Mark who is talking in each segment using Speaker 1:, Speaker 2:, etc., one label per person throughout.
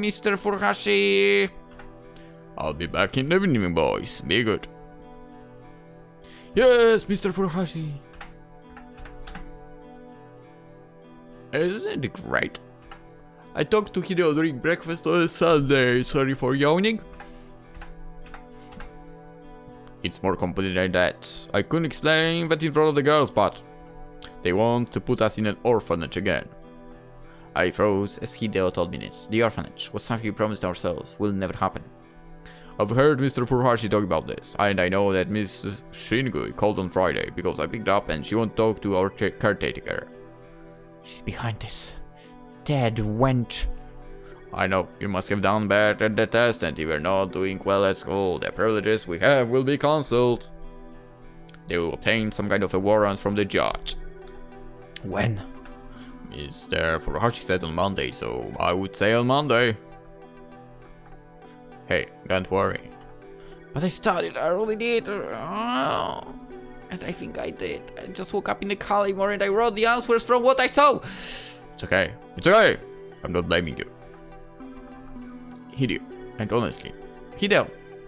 Speaker 1: Mr. Furuhashi.
Speaker 2: I'll be back in the evening, boys. Be good.
Speaker 1: Yes, Mr. Furuhashi.
Speaker 2: Isn't it great? I talked to Hideo during breakfast on Sunday. Sorry for yawning. It's more complicated than that. I couldn't explain that in front of the girls, but they want to put us in an orphanage again.
Speaker 1: I froze as Hideo told me this. The orphanage was something we promised ourselves will never happen.
Speaker 2: I've heard Mr. Furuhashi talk about this, and I know that Miss Shinigui called on Friday because I picked up and she won't talk to our caretaker.
Speaker 1: She's behind this. Dead wench.
Speaker 2: I know, you must have done bad at the test and you were not doing well at school. The privileges we have will be cancelled. They will obtain some kind of a warrant from the judge.
Speaker 1: When?
Speaker 2: Mr. Furuhashi said on Monday, so I would say on Monday. Hey, don't worry.
Speaker 1: But I studied, I really did. And I think I did. I just woke up in the Kalimor and I wrote the answers from what I saw.
Speaker 2: It's okay. It's okay. I'm not blaming you. Hideo,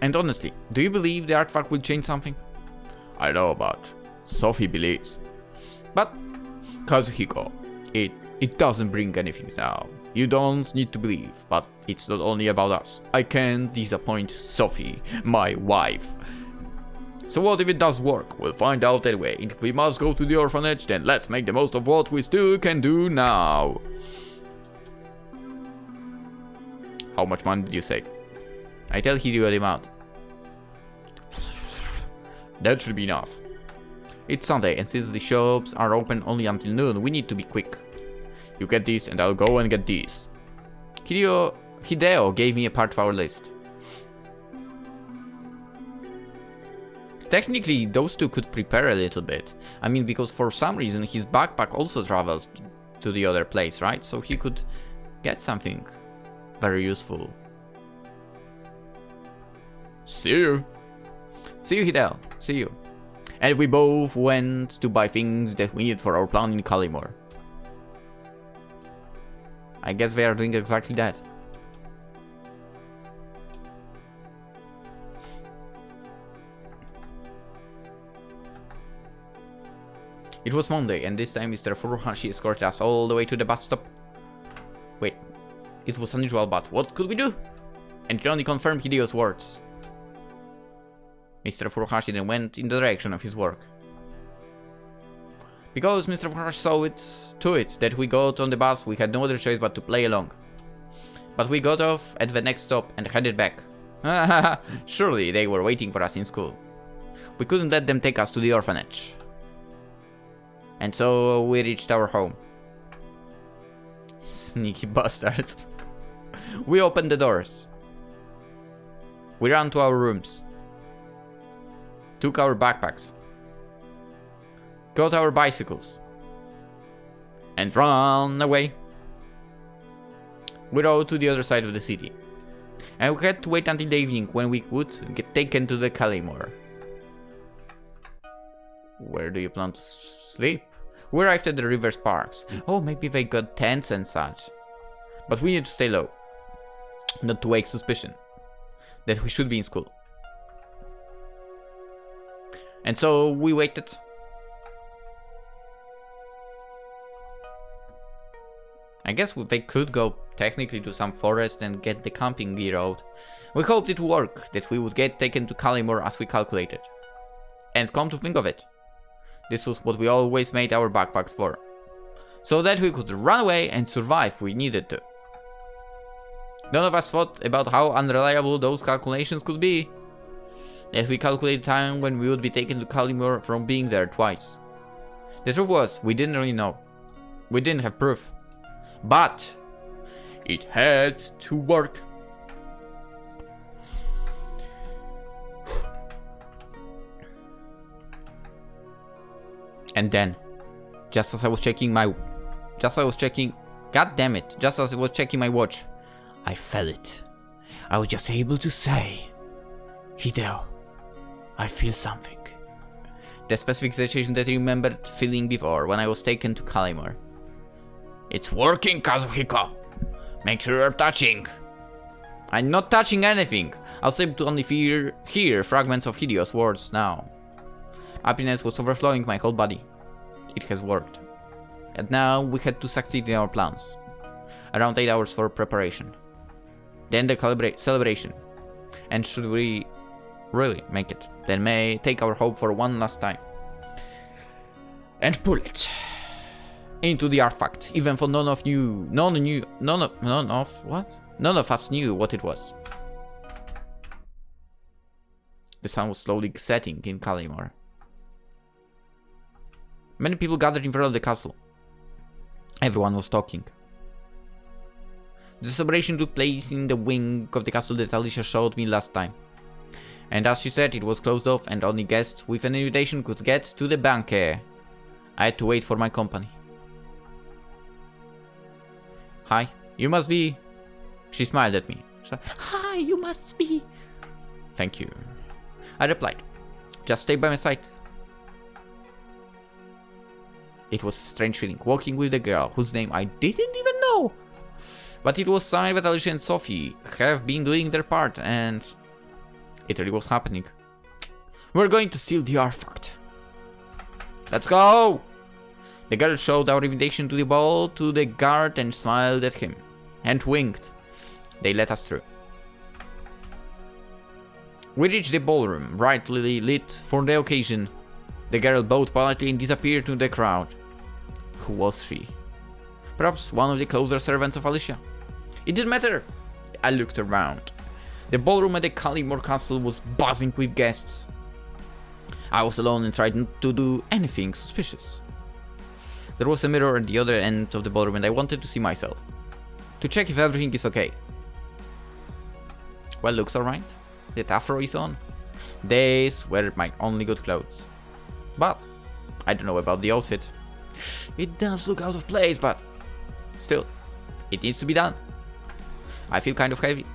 Speaker 2: and honestly, do you believe the artifact will change something? I know, but Sophie believes.
Speaker 1: But
Speaker 2: Kazuhiko, it doesn't bring anything now. You don't need to believe, but it's not only about us. I can't disappoint Sophie, my wife. So what if it does work? We'll find out anyway. If we must go to the orphanage, then let's make the most of what we still can do now. How much money did you save?
Speaker 1: I tell Hideo the amount.
Speaker 2: That should be enough.
Speaker 1: It's Sunday, and since the shops are open only until noon, we need to be quick.
Speaker 2: You get this, and I'll go and get this.
Speaker 1: Hideo gave me a part of our list. Technically, those two could prepare a little bit. I mean, because for some reason his backpack also travels to the other place, right? So he could get something very useful.
Speaker 2: See you.
Speaker 1: See you, Hideo. See you. And we both went to buy things that we need for our plan in Kalimor. I guess they are doing exactly that. It was Monday, and this time Mr. Furuhashi escorted us all the way to the bus stop. Wait, it was unusual, but what could we do? And it only confirmed Hideo's words. Mr. Furuhashi then went in the direction of his work. Because Mr. Furuhashi saw to it that we got on the bus, we had no other choice but to play along. But we got off at the next stop and headed back. Surely they were waiting for us in school. We couldn't let them take us to the orphanage. And so we reached our home. Sneaky bastards. We opened the doors. We ran to our rooms. Took our backpacks. Got our bicycles. And ran away. We rode to the other side of the city. And we had to wait until the evening when we would get taken to the Kalimor. Where do you plan to sleep? We arrived at the river's parks. Oh, maybe they got tents and such. But we need to stay low. Not to wake suspicion that we should be in school. And so we waited. I guess they could go technically to some forest and get the camping gear out. We hoped it would work, that we would get taken to Kalimor as we calculated. And come to think of it, this was what we always made our backpacks for. So that we could run away and survive if we needed to. None of us thought about how unreliable those calculations could be. That we calculated time when we would be taken to Kalimor from being there twice. The truth was, we didn't really know. We didn't have proof. But it had to work. And then, just as I was checking my watch, I felt it. I was just able to say, Hideo, I feel something. The specific sensation that I remembered feeling before when I was taken to Kalimor.
Speaker 2: It's working, Kazuhiko. Make sure you're touching.
Speaker 1: I'm not touching anything. I was able to only hear fragments of Hideo's words now. Happiness was overflowing my whole body. It has worked. And now we had to succeed in our plans. Around 8 hours for preparation. Then the celebration. And should we really make it, then may take our hope for one last time. And pull it into the artifact, even for none of us knew what it was. The sun was slowly setting in Kalimor. Many people gathered in front of the castle. Everyone was talking. The celebration took place in the wing of the castle that Alicia showed me last time. And as she said, it was closed off and only guests with an invitation could get to the banquet. I had to wait for my company. Hi, you must be... She smiled at me. Hi, you must be... Thank you. I replied. Just stay by my side. It was a strange feeling, walking with the girl whose name I didn't even know. But it was a sign that Alicia and Sophie have been doing their part, and it really was happening. We're going to steal the artifact. Let's go! The girl showed our invitation to the ball to the guard and smiled at him, and winked. They let us through. We reached the ballroom, brightly lit for the occasion. The girl bowed politely and disappeared to the crowd. Who was she? Perhaps one of the closer servants of Alicia. It didn't matter. I looked around. The ballroom at the Kalimor castle was buzzing with guests. I was alone and tried not to do anything suspicious. There was a mirror at the other end of the ballroom and I wanted to see myself. To check if everything is okay. Well, looks alright. The afro is on. These were my only good clothes. But I don't know about the outfit. It does look out of place, but still, it needs to be done. I feel kind of heavy.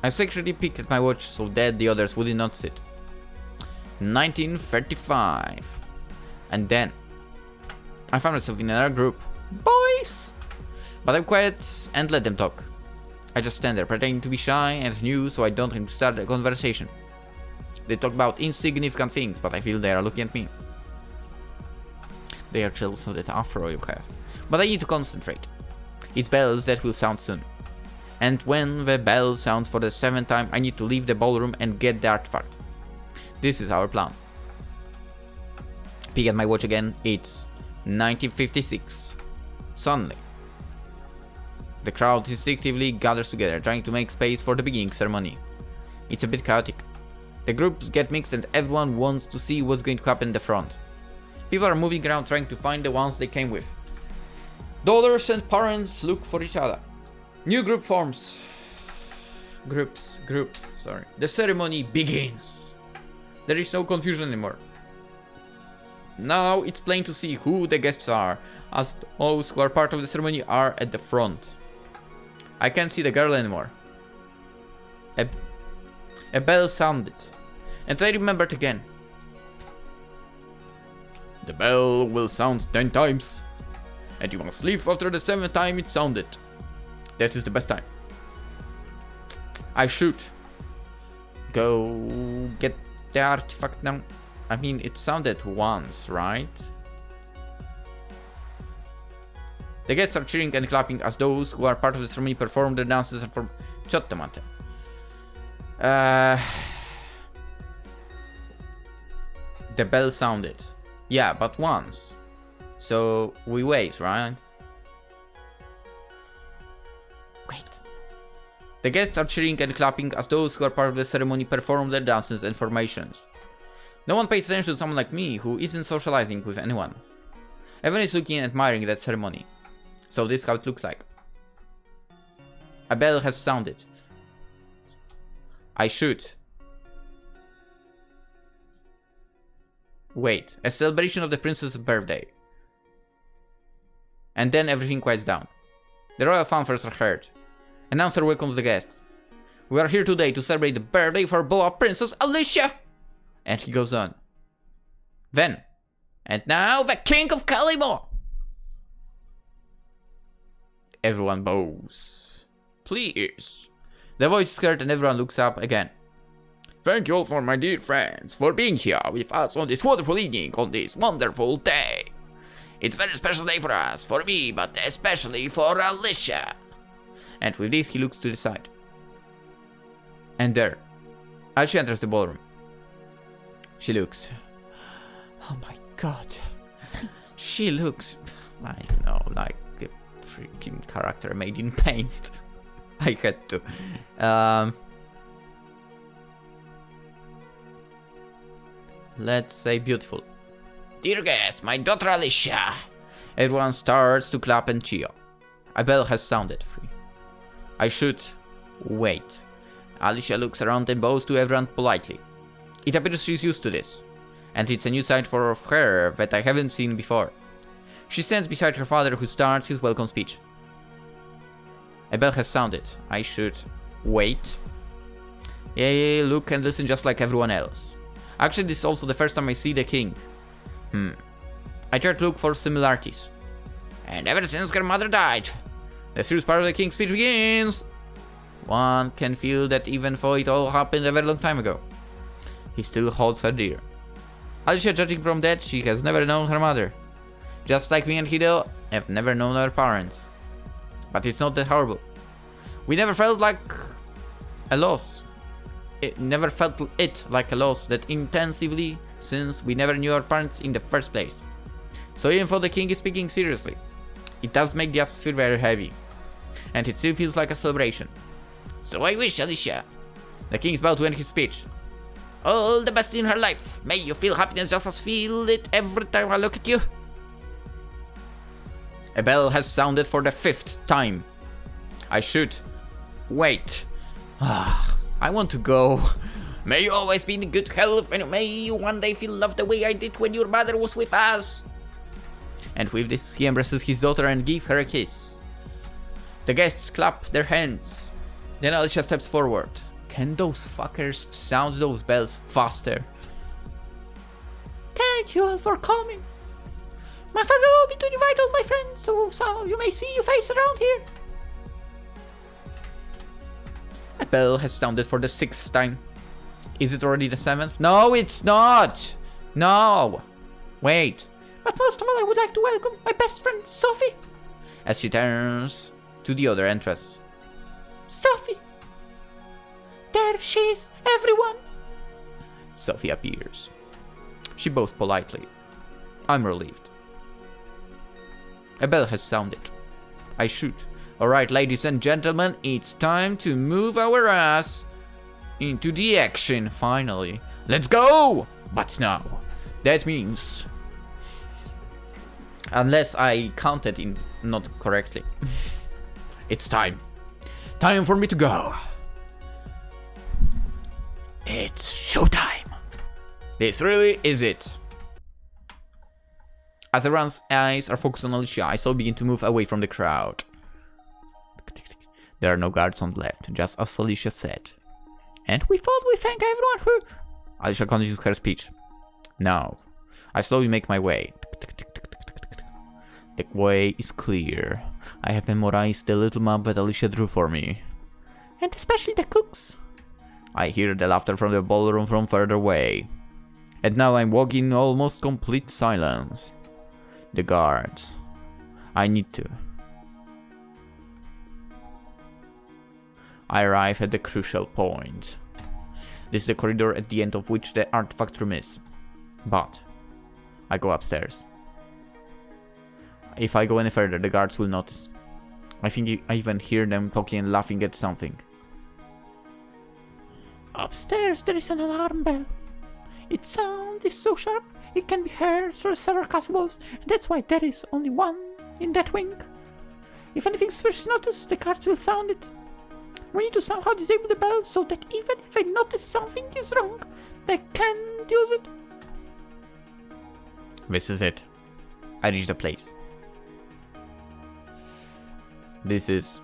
Speaker 1: I secretly peeked at my watch so that the others wouldn't notice it. 1935. And then I found myself in another group. Boys! But I'm quiet and let them talk. I just stand there pretending to be shy and new so I don't have to start a conversation. They talk about insignificant things, but I feel they are looking at me. They are jealous of that afro you have. But I need to concentrate. It's bells that will sound soon. And when the bell sounds for the 7th time, I need to leave the ballroom and get the artifact. This is our plan. Peek at my watch again. It's 1956. Suddenly, the crowd instinctively gathers together, trying to make space for the beginning ceremony. It's a bit chaotic. The groups get mixed and everyone wants to see what's going to happen in the front. People are moving around trying to find the ones they came with. Daughters and parents look for each other. New group forms. Groups, sorry. The ceremony begins. There is no confusion anymore. Now it's plain to see who the guests are, as those who are part of the ceremony are at the front. I can't see the girl anymore. A bell sounded, and I remembered again. The bell will sound 10 times, and you must leave after the 7th time it sounded. That is the best time. I should go get the artifact now. I mean, it sounded once, right? The guests are cheering and clapping as those who are part of the ceremony perform their dances and form. Ciotto mate. The bell sounded. Yeah, but once. So we wait, right? Wait. The guests are cheering and clapping as those who are part of the ceremony perform their dances and formations. No one pays attention to someone like me who isn't socializing with anyone. Everyone is looking and admiring that ceremony. So this is how it looks like. A bell has sounded. I should. Wait, a celebration of the princess's birthday. And then everything quiets down. The royal fanfares are heard. Announcer welcomes the guests. We are here today to celebrate the birthday of our beloved Princess Alicia! And he goes on. Then, and now the King of Kalimor! Everyone bows. Please. The voice is heard and everyone looks up again.
Speaker 2: Thank you all for my dear friends for being here with us on this wonderful evening, on this wonderful day. It's a very special day for us, for me, but especially for Alicia.
Speaker 1: And with this, he looks to the side. And there, Alicia enters the ballroom. She looks. Oh my god. She looks, I don't know, like a freaking character made in paint. I had to. Let's say beautiful.
Speaker 2: Dear guests, my daughter Alicia.
Speaker 1: Everyone starts to clap and cheer. A bell has sounded. I should wait. Alicia looks around and bows to everyone politely. It appears she's used to this, and it's a new side for her that I haven't seen before. She stands beside her father, who starts his welcome speech. A bell has sounded. I should wait. Yeah, look and listen just like everyone else. Actually, this is also the first time I see the king. I try to look for similarities.
Speaker 2: And ever since her mother died.
Speaker 1: The serious part of the king's speech begins. One can feel that even though it all happened a very long time ago, he still holds her dear. Alicia, judging from that, she has never known her mother. Just like me and Hideo have never known our parents. But it's not that horrible. We never felt like a loss. It never felt it like a loss that intensively, since we never knew our parents in the first place. So even though the king is speaking seriously, it does make the atmosphere very heavy. And it still feels like a celebration.
Speaker 2: So I wish Alicia,
Speaker 1: the king is about to end his speech,
Speaker 2: all the best in her life. May you feel happiness just as feel it every time I look at you.
Speaker 1: A bell has sounded for the 5th time. I should wait. I want to go.
Speaker 2: May you always be in good health, and may you one day feel loved the way I did when your mother was with us.
Speaker 1: And with this, he embraces his daughter and gives her a kiss. The guests clap their hands. Then Alicia steps forward. Can those fuckers sound those bells faster?
Speaker 3: Thank you all for coming. My father allowed me to invite all my friends, so some of you may see your face around here.
Speaker 1: A bell has sounded for the 6th time. Is it already the 7th? No, it's not! No! Wait.
Speaker 3: But most of all, I would like to welcome my best friend, Sophie.
Speaker 1: As she turns to the other entrance.
Speaker 3: Sophie! There she is, everyone!
Speaker 1: Sophie appears. She bows politely. I'm relieved. A bell has sounded. I shoot. Alright, ladies and gentlemen, it's time to move our ass into the action, finally. Let's go! But now, that means... unless I counted in not correctly. It's time. Time for me to go. It's showtime. This really is it. As everyone's eyes are focused on Alicia, I slowly begin to move away from the crowd. There are no guards on the left, just as Alicia said. And we thought we thank everyone who... Alicia continues her speech. Now, I slowly make my way. The way is clear. I have memorized the little map that Alicia drew for me.
Speaker 3: And especially the cooks.
Speaker 1: I hear the laughter from the ballroom from further away. And now I'm walking in almost complete silence. The guards. I need to. I arrive at the crucial point. This is the corridor at the end of which the artifact room is. But I go upstairs. If I go any further, the guards will notice. I think I even hear them talking and laughing at something.
Speaker 3: Upstairs there is an alarm bell. Its sound is so sharp it can be heard through several castles, and that's why there is only one in that wing. If anything suspicious is noticed, the guards will sound it. We need to somehow disable the bell so that even if I notice something is wrong, they can't use it.
Speaker 1: This is it. I reach the place. This is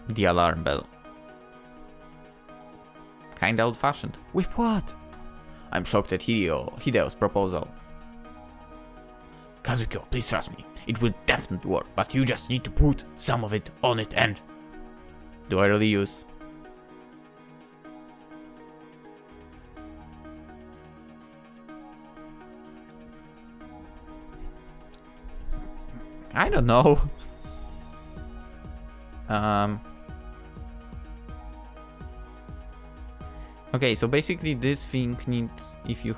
Speaker 1: the alarm bell. Kinda old-fashioned. With what? I'm shocked at Hideo's proposal.
Speaker 2: Kazuhiko, please trust me. It will definitely work, but you just need to put some of it on it and...
Speaker 1: Do I really use I don't know. Okay, so basically this thing needs, if you...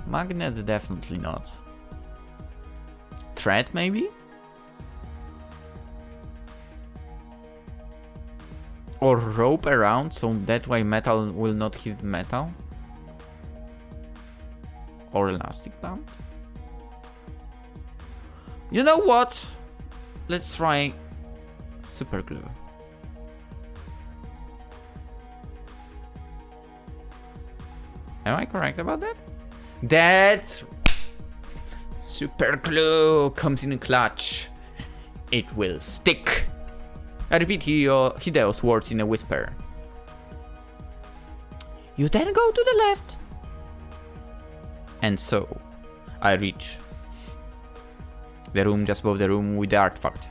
Speaker 1: Magnets, definitely not. Thread, maybe? Or rope around, so that way metal will not hit metal? Or elastic band? You know what? Let's try super glue. Am I correct about that? That's... Super glue comes in clutch. It will stick. I repeat Hideo's words in a whisper.
Speaker 3: You then go to the left.
Speaker 1: And so, I reach the room just above the room with the artifact.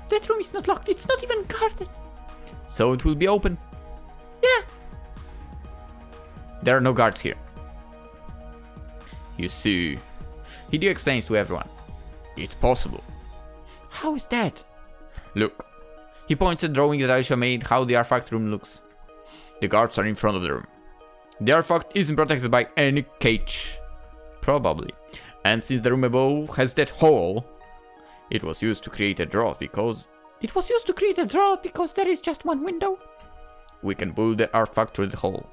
Speaker 3: That room is not locked. It's not even guarded.
Speaker 1: So it will be open.
Speaker 3: Yeah.
Speaker 1: There are no guards here. You see, Hideo explains to everyone. It's possible.
Speaker 3: How is that?
Speaker 1: Look. He points at the drawing that Alicia made how the artifact room looks. The guards are in front of the room. The artifact isn't protected by any cage. Probably. And since the room above has that hole, it was used to create a draught because...
Speaker 3: It was used to create a draught because there is just one window.
Speaker 1: We can pull the artifact through the hole.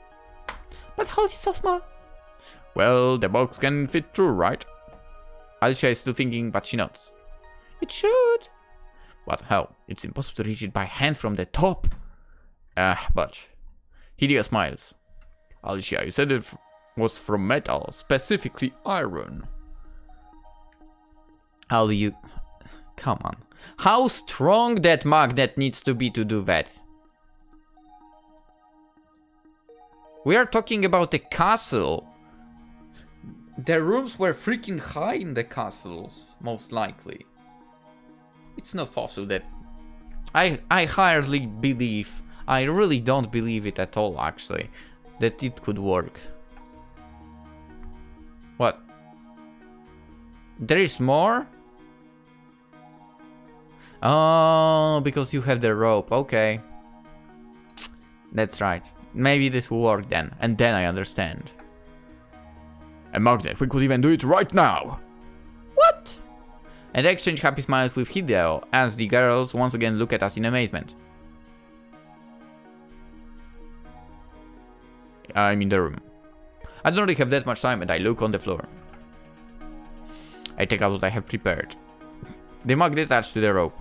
Speaker 3: But the hole is so small.
Speaker 1: Well, the box can fit through, right? Alicia is still thinking, but she nods.
Speaker 3: It should.
Speaker 1: But how? It's impossible to reach it by hand from the top. But... Hideo smiles. Alicia, you said it was from metal, specifically iron. How do you... Come on. How strong that magnet needs to be to do that? We are talking about a castle. The rooms were freaking high in the castles, most likely. It's not possible that... I hardly believe... I really don't believe it at all, actually. That it could work. What? There is more? Oh, because you have the rope. Okay. That's right. Maybe this will work then. And then I understand. A magnet. We could even do it right now.
Speaker 3: What?
Speaker 1: And they exchange happy smiles with Hideo as the girls once again look at us in amazement. I'm in the room. I don't really have that much time and I look on the floor. I take out what I have prepared. The magnet attached to the rope.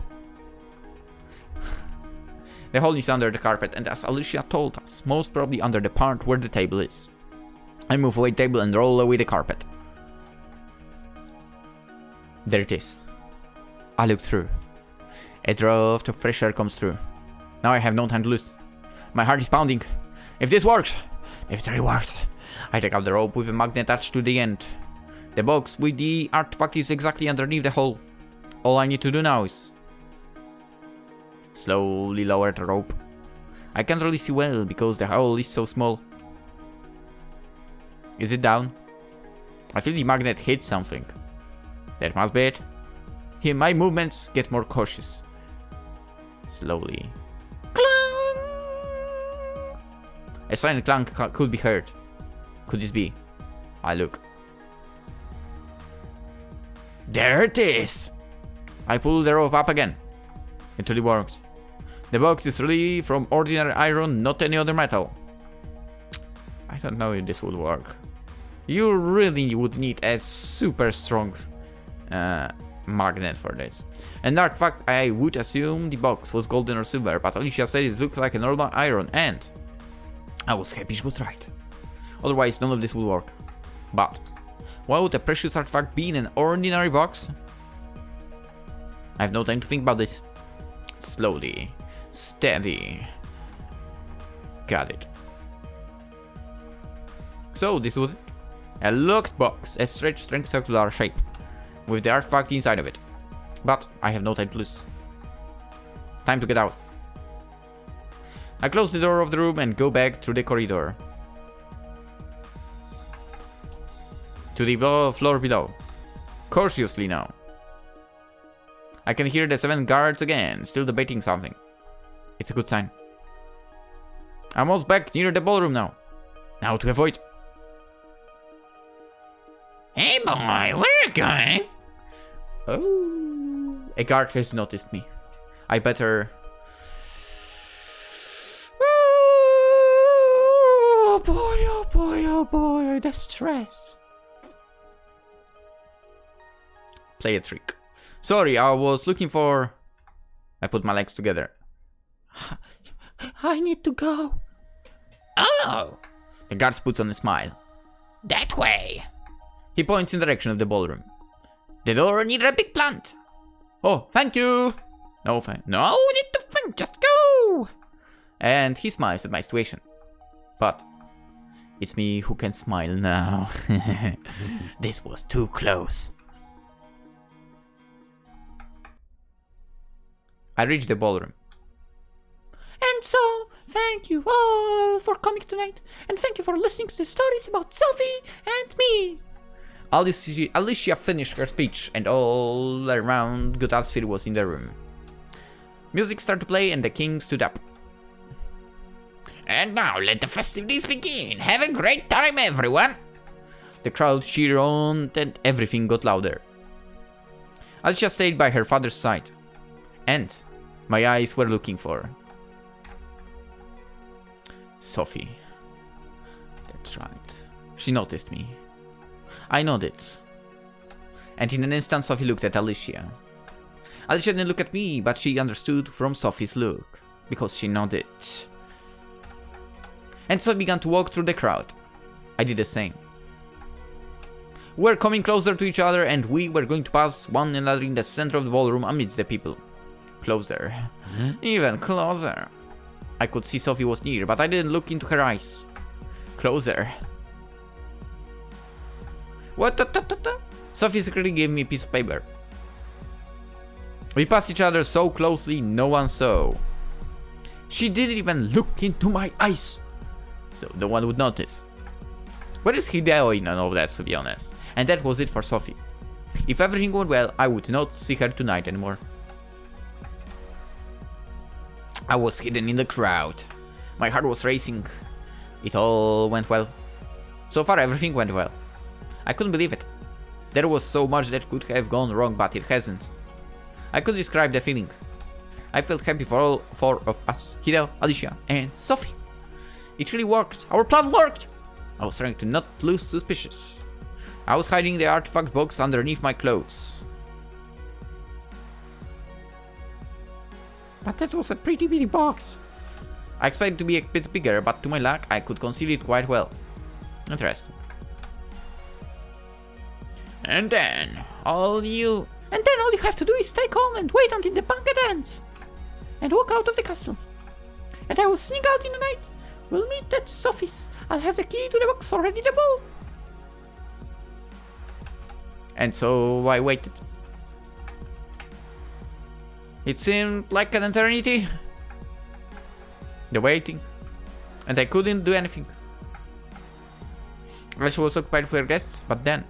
Speaker 1: The hole is under the carpet and as Alicia told us, most probably under the part where the table is. I move away the table and roll away the carpet. There it is. I look through. A draught of fresh air comes through. Now I have no time to lose. My heart is pounding. If this works, if it really works, I take out the rope with a magnet attached to the end. The box with the artifact is exactly underneath the hole. All I need to do now is slowly lower the rope. I can't really see well because the hole is so small. Is it down? I feel the magnet hit something. That must be it. Here my movements get more cautious. Slowly. Clang! A silent clank could be heard. Could this be? I look. There it is! I pull the rope up again. It really works. The box is really from ordinary iron, not any other metal. I don't know if this would work. You really would need a super strong magnet for this. And in fact, I would assume the box was golden or silver, but Alicia said it looked like a normal iron, and I was happy she was right. Otherwise, none of this would work. But why would a precious artifact be in an ordinary box? I have no time to think about this. Slowly. Steady. Got it. So, this was it. A locked box, a stretched rectangular shape, with the artifact inside of it. But I have no time to lose. Time to get out. I close the door of the room and go back through the corridor. To the floor below. cautiously now. I can hear the 7 guards again, still debating something. It's a good sign. I'm almost back near the ballroom now. Now to avoid.
Speaker 3: Hey boy, where are you going?
Speaker 1: Oh, a guard has noticed me. I better...
Speaker 3: Oh boy, oh boy, oh boy, the stress.
Speaker 1: Play a trick. Sorry, I was looking for... I put my legs together.
Speaker 3: I need to go.
Speaker 2: Oh,
Speaker 1: The guard puts on a smile.
Speaker 2: that way.
Speaker 1: He points in the direction of the ballroom.
Speaker 2: The door needs a big plant.
Speaker 1: Oh, thank you! No,
Speaker 2: No need to think, just go.
Speaker 1: And he smiles at my situation. But it's me who can smile now.
Speaker 2: This was too close.
Speaker 1: I reach the ballroom.
Speaker 3: And so, thank you all for coming tonight, and thank you for listening to the stories about Sophie and me.
Speaker 1: Alicia finished her speech, and all around good atmosphere was in the room. Music started to play, and the king stood up.
Speaker 2: And now let the festivities begin. Have a great time, everyone.
Speaker 1: The crowd cheered on, and everything got louder. Alicia stayed by her father's side, and my eyes were looking for Sophie. That's right. She noticed me. I nodded. And in an instant, Sophie looked at Alicia. Alicia didn't look at me, but she understood from Sophie's look, because she nodded. And Sophie began to walk through the crowd. I did the same. We were coming closer to each other, and we were going to pass one another in the center of the ballroom amidst the people. Closer. Even closer. I could see Sophie was near, but I didn't look into her eyes. Closer. What? Sophie secretly gave me a piece of paper. We passed each other so closely, no one saw. She didn't even look into my eyes, so no one would notice. Where is Hideo in all of that, to be honest? And that was it for Sophie. If everything went well, I would not see her tonight anymore. I was hidden in the crowd. My heart was racing. It all went well. So far, everything went well. I couldn't believe it. There was so much that could have gone wrong, but it hasn't. I could describe the feeling. I felt happy for all 4 of us. Hideo, Alicia, and Sophie. It really worked. Our plan worked. I was trying to not look suspicious. I was hiding the artifact box underneath my clothes.
Speaker 3: But that was a pretty big box.
Speaker 1: I expected it to be a bit bigger, but to my luck, I could conceal it quite well. Interesting.
Speaker 2: And then all you
Speaker 3: have to do is stay calm and wait until the banquet ends. And walk out of the castle. And I will sneak out in the night. We'll meet at Sophie's. I'll have the key to the box already in the bowl.
Speaker 1: And so I waited. It seemed like an eternity. The waiting. And I couldn't do anything. Alicia was occupied with her guests, but then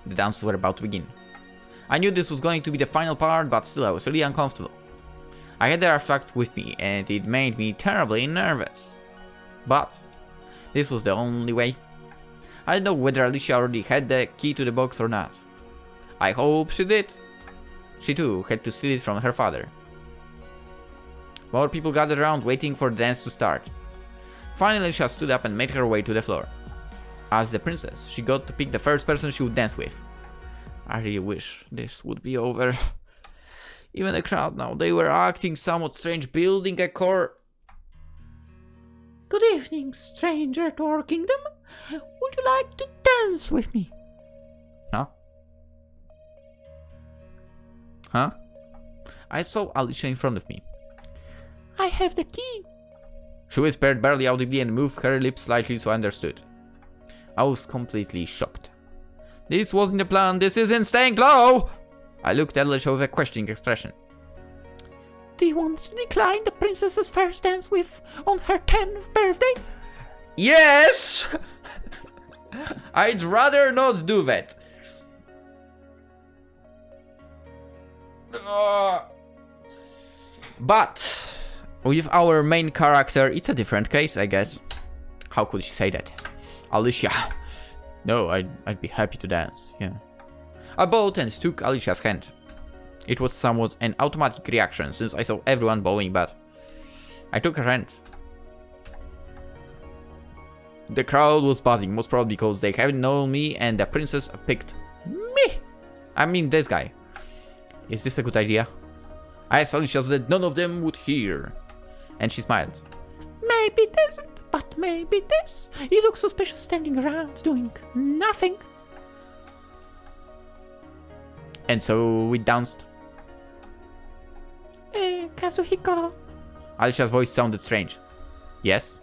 Speaker 1: the dances were about to begin. I knew this was going to be the final part, but still I was really uncomfortable. I had the artifact with me, and it made me terribly nervous. But this was the only way. I don't know whether Alicia already had the key to the box or not. I hope she did. She too had to steal it from her father. More people gathered around waiting for the dance to start. Finally, Alicia stood up and made her way to the floor. As the princess, she got to pick the first person she would dance with. I really wish this would be over. Even the crowd now, they were acting somewhat strange, building a core.
Speaker 3: Good evening, stranger to our kingdom. Would you like to dance with me?
Speaker 1: Huh? I saw Alicia in front of me.
Speaker 3: I have the key.
Speaker 1: She whispered barely audibly and moved her lips slightly so I understood. I was completely shocked. This wasn't the plan, this isn't staying low! I looked at Alicia with a questioning expression.
Speaker 3: Do you want to decline the princess's first dance with on her 10th birthday?
Speaker 1: Yes! I'd rather not do that. But with our main character, it's a different case, I guess. How could she say that? Alicia. No, I'd be happy to dance, yeah. I bowed and took Alicia's hand. It was somewhat an automatic reaction since I saw everyone bowing, but I took her hand. The crowd was buzzing, most probably because they haven't known me and the princess picked me. I mean, this guy. Is this a good idea? I asked Alicia so that none of them would hear. And she smiled.
Speaker 3: Maybe it isn't, but maybe it is. You look suspicious standing around doing nothing.
Speaker 1: And so we danced.
Speaker 3: Kazuhiko,
Speaker 1: Alicia's voice sounded strange. Yes?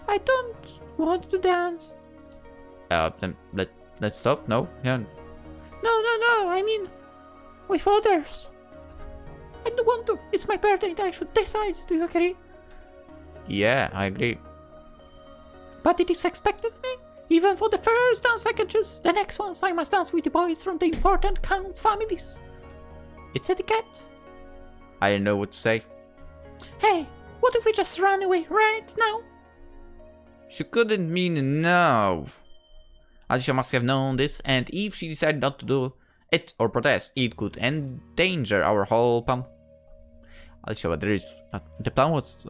Speaker 3: I don't want to dance.
Speaker 1: Then let's stop? No? Yeah.
Speaker 3: No, I mean, with others. I don't want to. It's my birthday and I should decide. Do you agree?
Speaker 1: Yeah, I agree.
Speaker 3: But it is expected of me. Even for the first dance I can choose. The next ones I must dance with the boys from the important counts families. It's etiquette.
Speaker 1: I didn't know what to say.
Speaker 3: Hey, what if we just run away right now?
Speaker 1: She couldn't mean no. Alicia must have known this, and if she decided not to do it or protest, it could endanger our whole plan. Alicia, but there is... the plan was...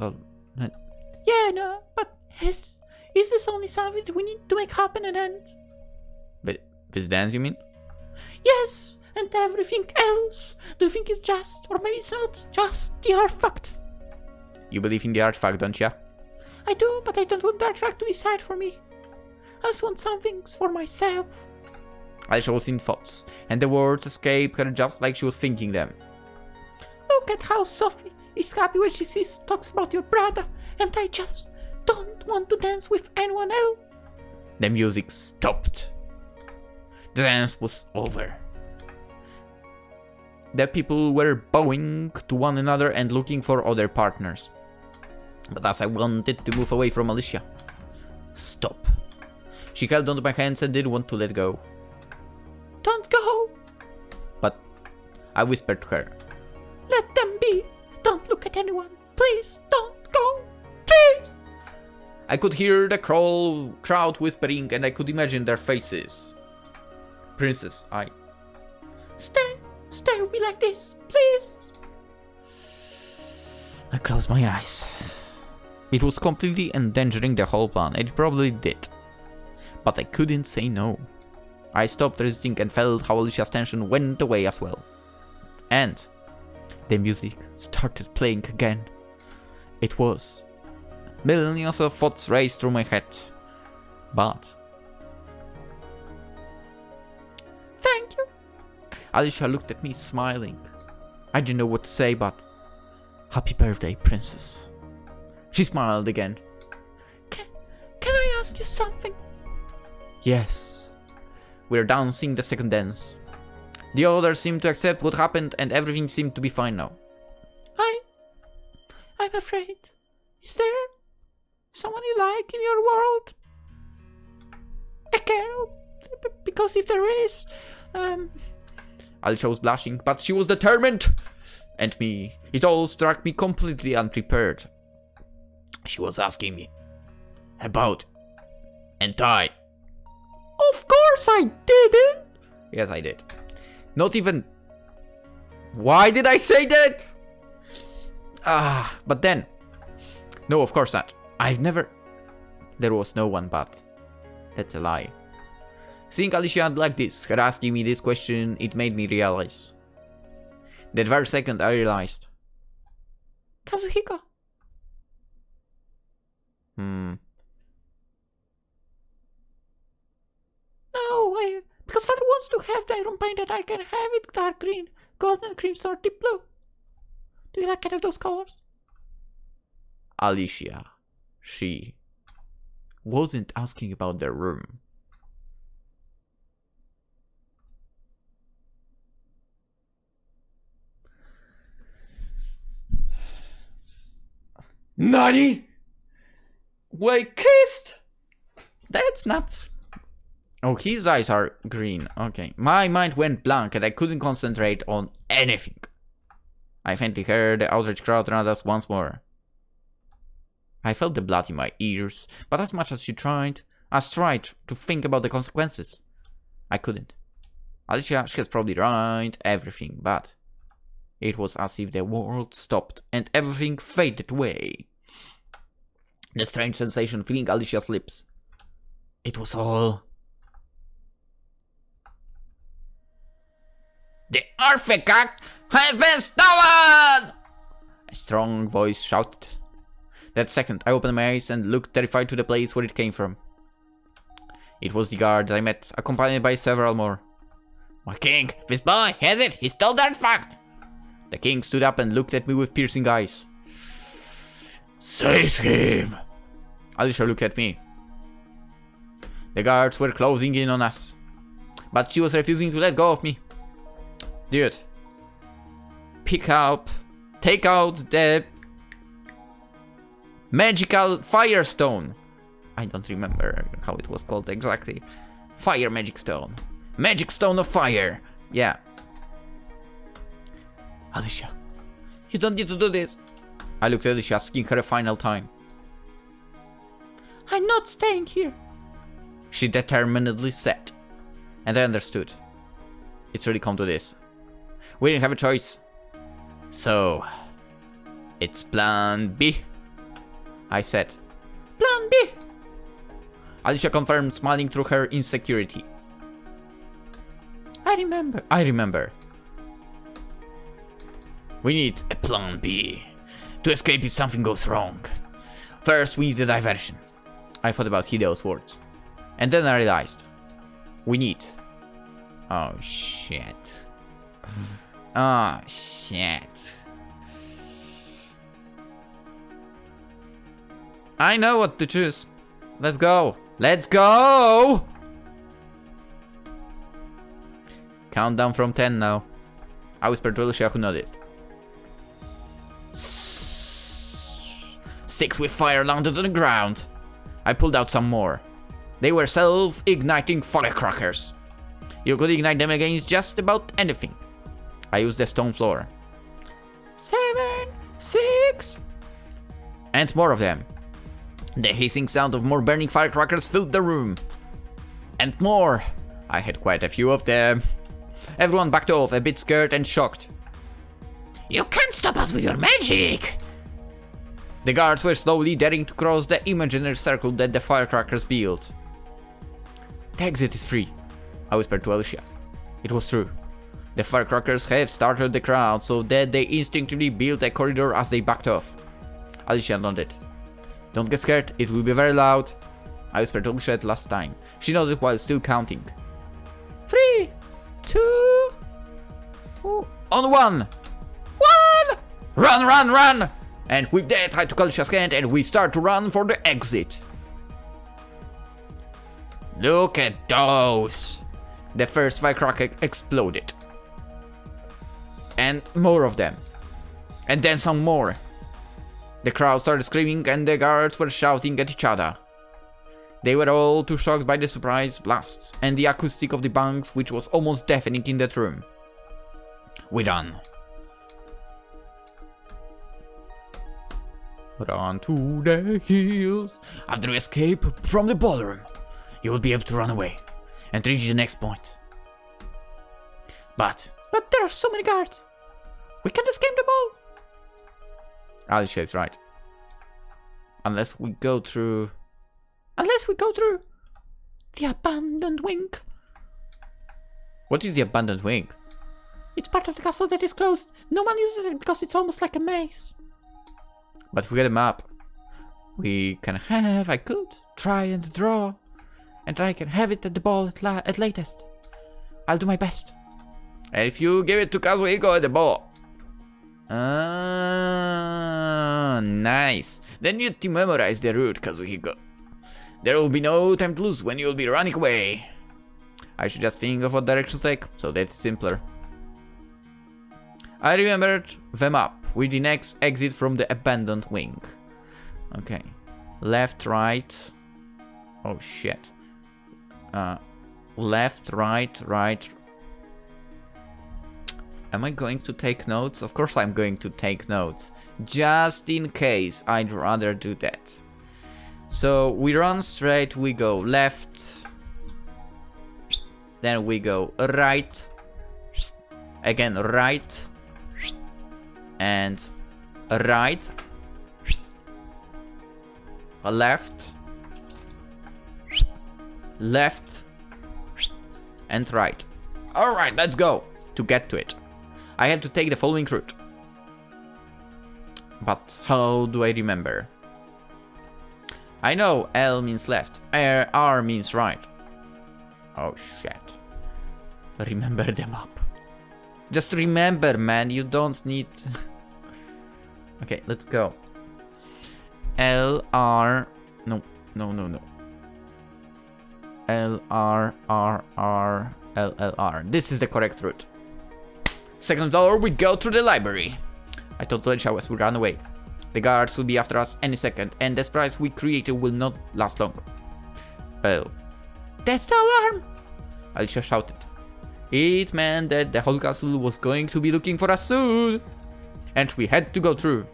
Speaker 3: Yeah, no, but is this only something that we need to make happen and end?
Speaker 1: But this dance, you mean?
Speaker 3: Yes, and everything else. Do you think it's just, or maybe it's not, just the artifact?
Speaker 1: You believe in the artifact, don't you?
Speaker 3: I do, but I don't want the artifact to decide for me. I just want some things for myself.
Speaker 1: Alicia was in thoughts, and the words escaped her just like she was thinking them.
Speaker 3: Look at how Sophie is happy when she talks about your brother, and I just don't want to dance with anyone else.
Speaker 1: The music stopped. The dance was over. The people were bowing to one another and looking for other partners. But as I wanted to move away from Alicia, stop. She held onto my hands and didn't want to let go.
Speaker 3: Don't go.
Speaker 1: But I whispered to her.
Speaker 3: Let them be. Don't look at anyone. Please don't go. Please.
Speaker 1: I could hear the crowd whispering and I could imagine their faces. Princess,
Speaker 3: Stay with me like this, please.
Speaker 1: I closed my eyes. It was completely endangering the whole plan. It probably did. But I couldn't say no. I stopped resisting and felt how Alicia's tension went away as well. And the music started playing again. It was... millions of thoughts raced through my head. But...
Speaker 3: Thank you.
Speaker 1: Alicia looked at me smiling. I didn't know what to say, but... Happy birthday, princess. She smiled again.
Speaker 3: Can I ask you something?
Speaker 1: Yes. We're dancing the second dance. The others seemed to accept what happened and everything seemed to be fine now.
Speaker 3: I'm afraid. Is there someone you like in your world? A girl? Because if there is,
Speaker 1: Alicia was blushing, but she was determined! And me. It all struck me completely unprepared. She was asking me about... and I...
Speaker 3: Of course I didn't!
Speaker 1: Yes, I did. Not even... Why did I say that? But then... No, of course not. I've never... There was no one but... That's a lie. Seeing Alicia like this, her asking me this question, it made me realize. That very second I realized.
Speaker 3: Kazuhiko.
Speaker 1: No,
Speaker 3: because father wants to have the iron painted, I can have it dark green, golden, crimson, or deep blue. Do you like any of those colors?
Speaker 1: Alicia. She wasn't asking about their room. Nani? We kissed? That's nuts. Oh, his eyes are green. Okay. My mind went blank and I couldn't concentrate on anything. I faintly heard the outraged crowd around us once more. I felt the blood in my ears, but as much as tried to think about the consequences, I couldn't. Alicia, she has probably right, everything, but it was as if the world stopped and everything faded away. The strange sensation filling Alicia's lips. It was all... The artifact has been stolen! A strong voice shouted. That second, I opened my eyes and looked terrified to the place where it came from. It was the guard that I met, accompanied by several more. My king, this boy has it! He stole the artifact! The king stood up and looked at me with piercing eyes. Seize him! Alicia looked at me. The guards were closing in on us, but she was refusing to let go of me. Dude, take out the magical firestone. I don't remember how it was called exactly. Fire magic stone. Magic stone of fire. Yeah. Alicia, you don't need to do this. I looked at Alicia, asking her a final time.
Speaker 3: I'm not staying here,
Speaker 1: she determinedly said. And I understood. It's really come to this. We didn't have a choice. So, it's plan B, I said.
Speaker 3: Plan B.
Speaker 1: Alicia confirmed, smiling through her insecurity.
Speaker 3: I
Speaker 1: remember. We need a plan B to escape if something goes wrong. First, we need a diversion. I thought about Hideo's words. And then I realized. We need... Oh, shit. Oh, shit. I know what to choose. Let's go. Let's go! Countdown from 10 now. I whispered to Alicia, who nodded. Sticks with fire landed on the ground. I pulled out some more. They were self-igniting firecrackers. You could ignite them against just about anything. I used the stone floor.
Speaker 3: 7, 6...
Speaker 1: And more of them. The hissing sound of more burning firecrackers filled the room. And more. I had quite a few of them. Everyone backed off, a bit scared and shocked. You can't stop us with your magic! The guards were slowly daring to cross the imaginary circle that the firecrackers built. The exit is free, I whispered to Alicia. It was true. The firecrackers have startled the crowd so that they instinctively built a corridor as they backed off. Alicia nodded. Don't get scared, it will be very loud. I whispered to Alicia last time. She nodded while still counting.
Speaker 3: 3, 2...
Speaker 1: On 1! Run! And with that, I took Alicia's hand and we start to run for the exit. Look at those! The first firecracker exploded. And more of them. And then some more. The crowd started screaming and the guards were shouting at each other. They were all too shocked by the surprise blasts and the acoustic of the bangs, which was almost deafening in that room. We ran. Run to the hills. After you escape from the ballroom, you will be able to run away and reach the next point. But
Speaker 3: there are so many guards. We can't escape them all.
Speaker 1: Alicia is right. Unless we go through
Speaker 3: the abandoned wing.
Speaker 1: What is the abandoned wing?
Speaker 3: It's part of the castle that is closed. No one uses it because it's almost like a maze.
Speaker 1: But if we get a map, we can have... I could try and draw. And I can have it at the ball at latest. I'll do my best. And if you give it to Kazuhiko at the ball. Nice. Then you have to memorize the route, Kazuhiko. There will be no time to lose when you'll be running away. I should just think of what directions to take, so that's simpler. I remembered the map with the next exit from the abandoned wing. Okay. Left, right. Oh shit. Left, right, right. Am I going to take notes? Of course I'm going to take notes. Just in case, I'd rather do that. So we run straight, we go left. Then we go right. Again right. And right. Left. Left. And right. Alright, let's go. To get to it, I had to take the following route. But how do I remember? I know L means left, R means right. Oh shit. Remember the map. Just remember, man, you don't need... Okay, let's go. L, R... No. L, R, R, R, L, L, R. This is the correct route. Second floor, we go through the library. I told Alicia as we ran away. The guards will be after us any second, and the surprise we created will not last long. Well, that's the alarm! Alicia shouted. It meant that the whole castle was going to be looking for us soon, and we had to go through.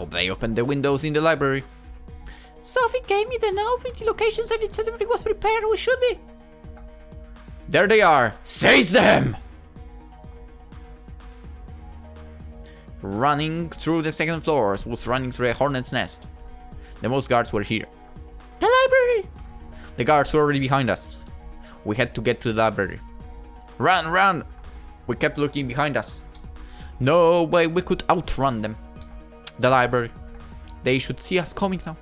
Speaker 1: They opened the windows in the library.
Speaker 3: Sophie gave me the note with the locations and it said everything was prepared. We should be.
Speaker 1: There they are! Seize them! Running through the second floors was running through a hornet's nest. The most guards were here.
Speaker 3: The library!
Speaker 1: The guards were already behind us. We had to get to the library. Run, run! We kept looking behind us. No way we could outrun them. The library. They should see us coming now.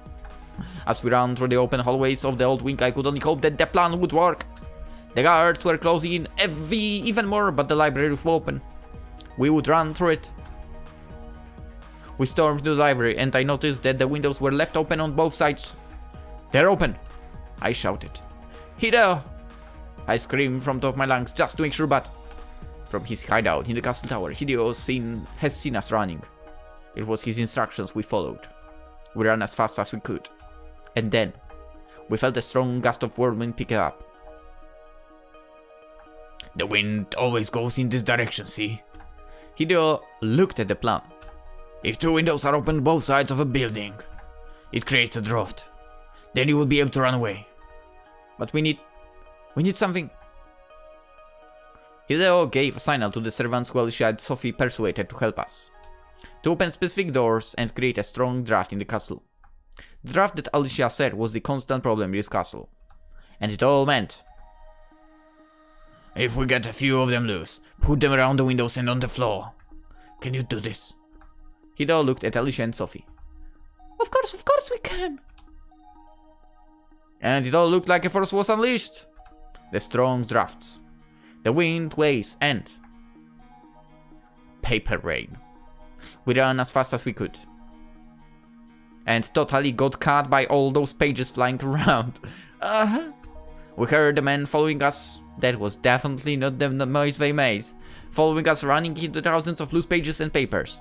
Speaker 1: As we ran through the open hallways of the old wing, I could only hope that the plan would work. The guards were closing in even more, but the library was open. We would run through it. We stormed to the library, and I noticed that the windows were left open on both sides. They're open! I shouted. Hideo! I screamed from top of my lungs just to make sure, but... From his hideout in the castle tower, Hideo has seen us running. It was his instructions we followed. We ran as fast as we could. And then, we felt a strong gust of whirlwind pick up.
Speaker 2: The wind always goes in this direction, see?
Speaker 1: Hideo looked at the plan.
Speaker 2: If two windows are open both sides of a building, it creates a draft. Then you will be able to run away.
Speaker 1: But we need something. Hideo gave a signal to the servants while she had Sophie persuaded to help us. To open specific doors and create a strong draft in the castle. The draft that Alicia said was the constant problem in this castle. And it all meant...
Speaker 2: If we get a few of them loose, put them around the windows and on the floor. Can you do this?
Speaker 1: Hideo looked at Alicia and Sophie.
Speaker 3: Of course we can.
Speaker 1: And it all looked like a force was unleashed. The strong drafts. The wind, waves, and... paper rain. We ran as fast as we could. And totally got caught by all those pages flying around. We heard the men following us. That was definitely not the noise they made. Following us, running into thousands of loose pages and papers.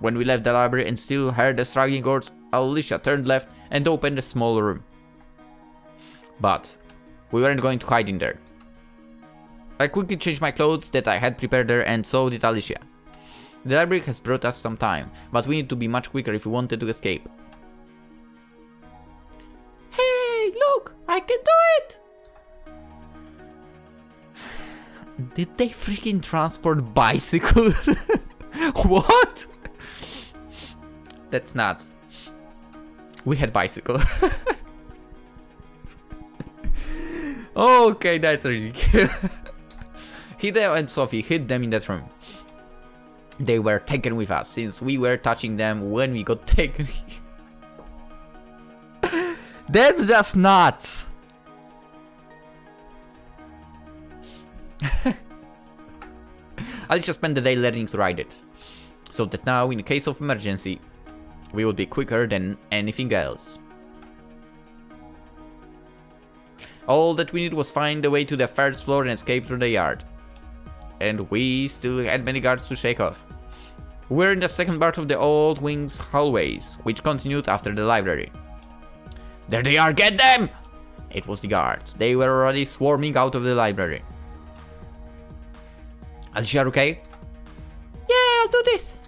Speaker 1: When we left the library and still heard the struggling guards, Alicia turned left and opened a small room. But we weren't going to hide in there. I quickly changed my clothes that I had prepared there, and so did Alicia. The library has brought us some time, but we need to be much quicker if we wanted to escape.
Speaker 3: Hey, look! I can do it!
Speaker 1: Did they freaking transport bicycles? What? That's nuts. We had bicycle. Okay, that's ridiculous. Hideo and Sophie hid them in that room. They were taken with us since we were touching them when we got taken here. That's just nuts. Alicia spent the day learning to ride it, so that now, in case of emergency, we would be quicker than anything else. All that we needed was find a way to the first floor and escape through the yard. And we still had many guards to shake off. We're in the second part of the old wing's hallways, which continued after the library.
Speaker 2: There they are, get them!
Speaker 1: It was the guards. They were already swarming out of the library. Alicia, okay?
Speaker 3: Yeah, I'll do this.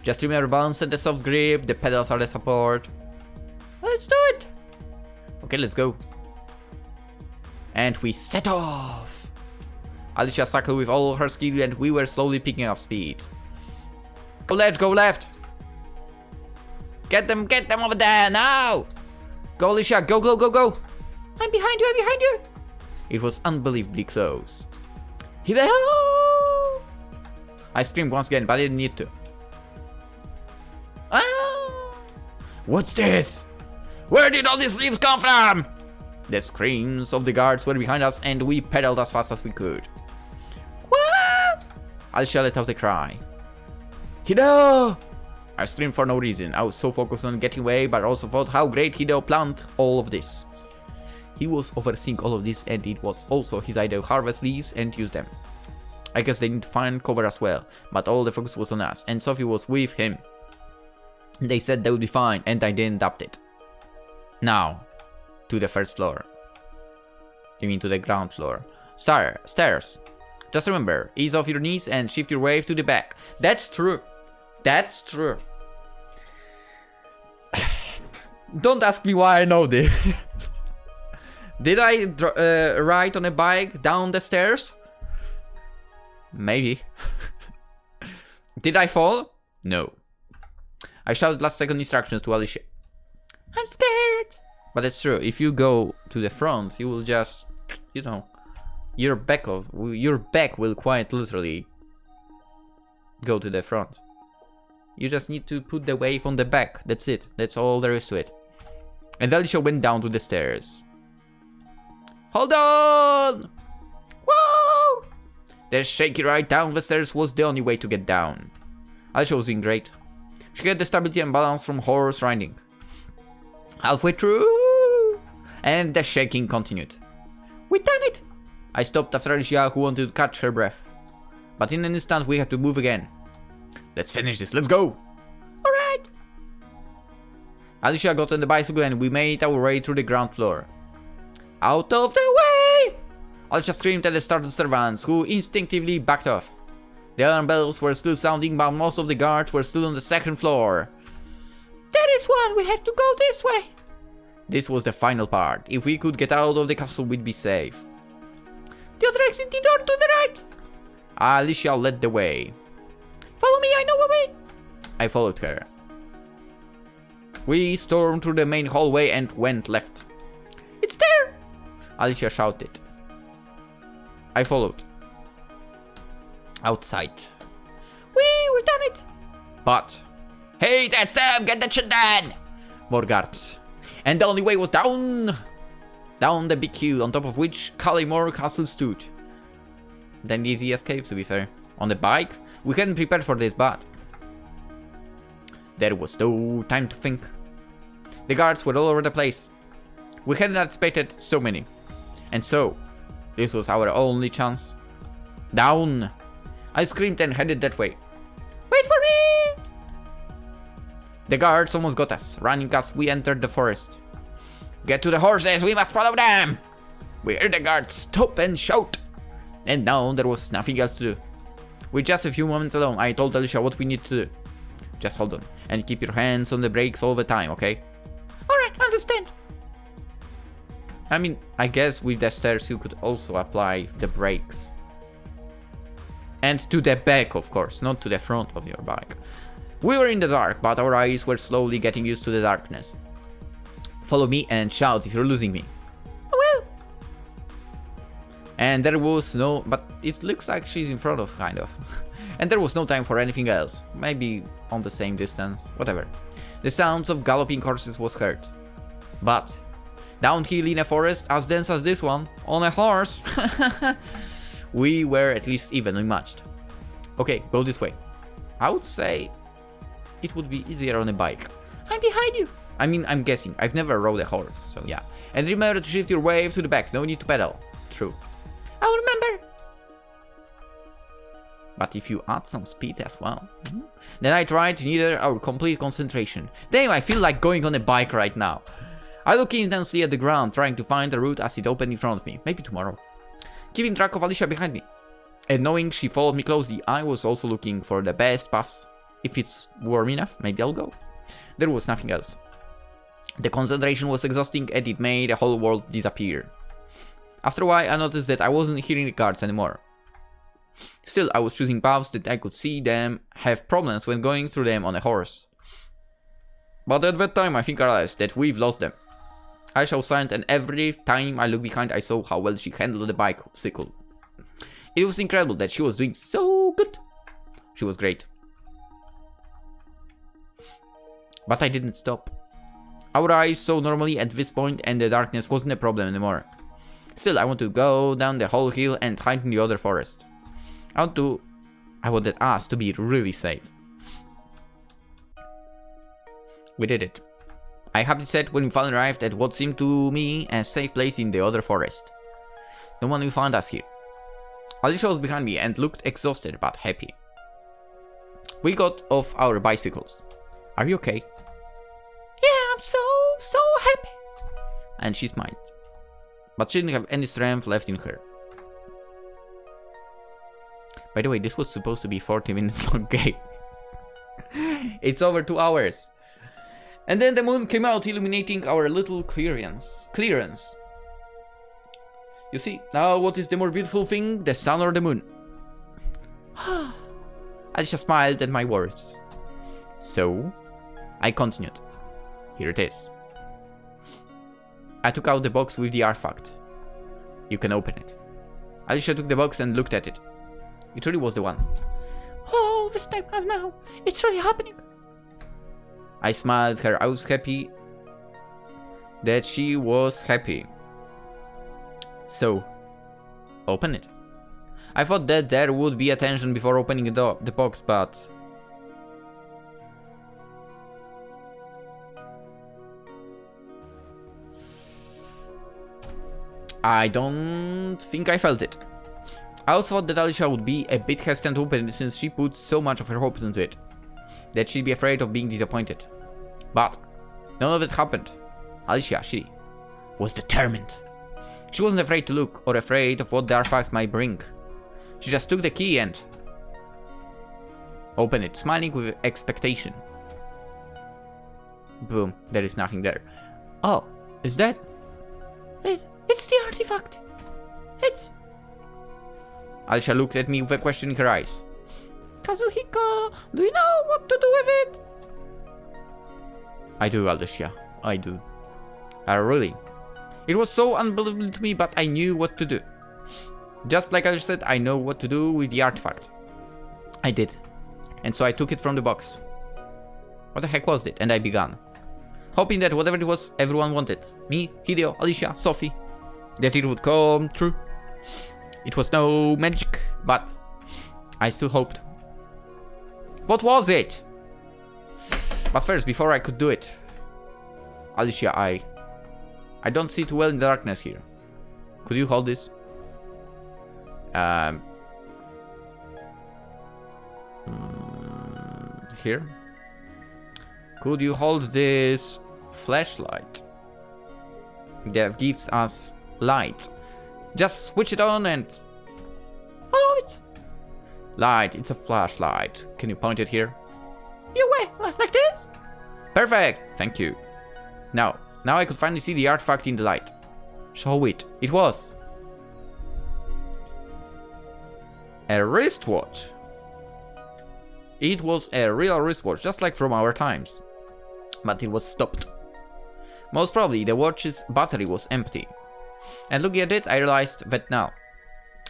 Speaker 1: Just remember balance and the soft grip, the pedals are the support.
Speaker 3: Let's do it.
Speaker 1: Okay, let's go. And we set off! Alicia cycled with all of her skill and we were slowly picking up speed. Go left, go left! Get them over there, now! Go Alicia, go, go, go, go!
Speaker 3: I'm behind you, I'm behind you.
Speaker 1: It was unbelievably close. Hideo! I screamed once again, but I didn't need to. Ah! What's this? Where did all these leaves come from? The screams of the guards were behind us and we pedaled as fast as we could. What? Alicia let out a cry. Hideo! I screamed for no reason. I was so focused on getting away, but I also thought how great Hideo planned all of this. He was overseeing all of this and it was also his idea to harvest leaves and use them. I guess they need to find cover as well, but all the focus was on us and Sophie was with him. They said they would be fine and I didn't doubt it. Now, to the first floor. You mean to the ground floor. Stairs. Just remember, ease off your knees and shift your weight to the back. That's true. That's true. Don't ask me why I know this. Did I ride on a bike down the stairs? Maybe. Did I fall? No. I shouted last second instructions to Alicia.
Speaker 3: I'm scared.
Speaker 1: But it's true, if you go to the front, you will just, you know, your back will quite literally go to the front. You just need to put the wave on the back, that's it, that's all there is to it. And Alicia went down to the stairs. Hold on! Whoa! The shaky ride down the stairs was the only way to get down. Alicia was doing great. She got the stability and balance from horse riding. Halfway through, and the shaking continued.
Speaker 3: We done it!
Speaker 1: I stopped after Alicia, who wanted to catch her breath. But in an instant, we had to move again. Let's finish this, let's go!
Speaker 3: Alright!
Speaker 1: Alicia got on the bicycle and we made our way through the ground floor. Out of the way! Alicia screamed at the startled servants, who instinctively backed off. The alarm bells were still sounding, but most of the guards were still on the second floor.
Speaker 3: There is one, we have to go this way.
Speaker 1: This was the final part. If we could get out of the castle, we'd be safe.
Speaker 3: The other exit door to the right.
Speaker 1: Alicia led the way.
Speaker 3: Follow me, I know a way.
Speaker 1: I followed her. We stormed through the main hallway and went left.
Speaker 3: It's there.
Speaker 1: Alicia shouted. I followed. Outside.
Speaker 3: We've done it.
Speaker 1: But, hey, that's them! Get that shit done! More guards. And the only way was down! Down the big hill on top of which Cullimore Castle stood. Then the easy escape, to be fair. On the bike, we hadn't prepared for this, but there was no time to think. The guards were all over the place. We hadn't anticipated so many. And so, this was our only chance. Down! I screamed and headed that way.
Speaker 3: Wait for me!
Speaker 1: The guards almost got us, running as we entered the forest. Get to the horses, we must follow them! We heard the guards stop and shout. And now there was nothing else to do. With just a few moments alone, I told Alicia what we need to do. Just hold on, and keep your hands on the brakes all the time, okay?
Speaker 3: Alright, understand.
Speaker 1: I mean, I guess with the stairs you could also apply the brakes. And to the back, of course, not to the front of your bike. We were in the dark, but our eyes were slowly getting used to the darkness. Follow me and shout if you're losing me.
Speaker 3: I will.
Speaker 1: And there was no... but it looks like she's in front of, kind of. And there was no time for anything else. Maybe on the same distance, whatever. The sounds of galloping horses was heard. But downhill in a forest as dense as this one, on a horse, we were at least evenly matched. Okay, go this way. I would say it would be easier on a bike.
Speaker 3: I'm behind you.
Speaker 1: I mean, I'm guessing. I've never rode a horse, so yeah. And remember to shift your wave to the back. No need to pedal. True.
Speaker 3: I'll remember.
Speaker 1: But if you add some speed as well, then I tried neither our complete concentration. Damn, I feel like going on a bike right now. I look intensely at the ground, trying to find a route as it opened in front of me. Maybe tomorrow. Keeping track of Alicia behind me. And knowing she followed me closely, I was also looking for the best paths. If it's warm enough, maybe I'll go. There was nothing else. The concentration was exhausting and it made the whole world disappear. After a while, I noticed that I wasn't hearing the guards anymore. Still, I was choosing paths that I could see them have problems when going through them on a horse. But at that time, I think I realized that we've lost them. Aisha was silent, and every time I looked behind, I saw how well she handled the bicycle. It was incredible that she was doing so good. She was great. But I didn't stop. Our eyes saw normally at this point, and the darkness wasn't a problem anymore. Still, I wanted to go down the whole hill and hide in the other forest. I wanted us to be really safe. We did it. I happily said when we finally arrived at what seemed to me a safe place in the other forest. The one who found us here. Alicia was behind me and looked exhausted but happy. We got off our bicycles. Are you okay?
Speaker 3: Yeah, I'm so happy.
Speaker 1: And she smiled. But she didn't have any strength left in her. By the way, this was supposed to be 40 minutes long game. It's over 2 hours. And then the moon came out, illuminating our little clearance. You see, now what is the more beautiful thing, the sun or the moon? Alicia smiled at my words. So, I continued. Here it is. I took out the box with the artifact. You can open it. Alicia took the box and looked at it. It really was the one.
Speaker 3: Oh, this time now, it's really happening.
Speaker 1: I smiled at her. I was happy that she was happy. So, open it. I thought that there would be attention before opening the box, but... I don't think I felt it. I also thought that Alicia would be a bit hesitant to open it since she put so much of her hopes into it. That she'd be afraid of being disappointed. But none of it happened. Alicia, she was determined. She wasn't afraid to look or afraid of what the artifact might bring. She just took the key and opened it, smiling with expectation. Boom, there is nothing there. Oh, is that?
Speaker 3: It's the artifact. It's...
Speaker 1: Alicia looked at me with a question in her eyes.
Speaker 3: Kazuhiko, do you know what to do with it?
Speaker 1: I do, Alicia. I do. Really. It was so unbelievable to me, but I knew what to do. Just like I said, I know what to do with the artifact. I did. And so I took it from the box. What the heck was it? And I began. Hoping that whatever it was, everyone wanted. Me, Hideo, Alicia, Sophie. That it would come true. It was no magic, but I still hoped. What was it? But first, before I could do it, Alicia, I don't see too well in the darkness here. Could you hold this? Here. Could you hold this flashlight that gives us light? Just switch it on and...
Speaker 3: Oh, it's...
Speaker 1: Light, it's a flashlight. Can you point it here?
Speaker 3: You wait, like this?
Speaker 1: Perfect, thank you. Now I could finally see the artifact in the light. Show it. It was a wristwatch. It was a real wristwatch, just like from our times. But it was stopped. Most probably the watch's battery was empty. And looking at it, I realized that now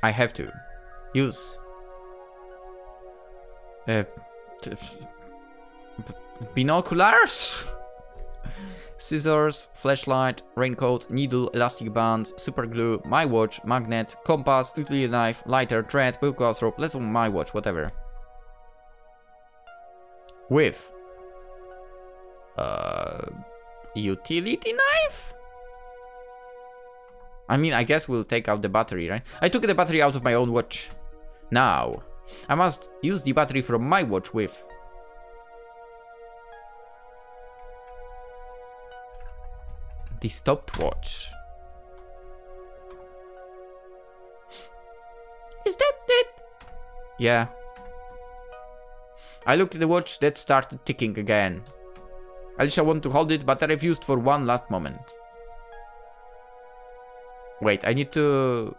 Speaker 1: I have to use binoculars, scissors, flashlight, raincoat, needle, elastic band, super glue, my watch, magnet, compass, utility knife, lighter, thread, glass rope, let's my watch, whatever. With utility knife? I mean, I guess we'll take out the battery, right? I took the battery out of my own watch. Now, I must use the battery from my watch with the stopwatch.
Speaker 3: Is that it?
Speaker 1: Yeah. I looked at the watch that started ticking again. Alicia wanted to hold it, but I refused for one last moment. Wait, I need to...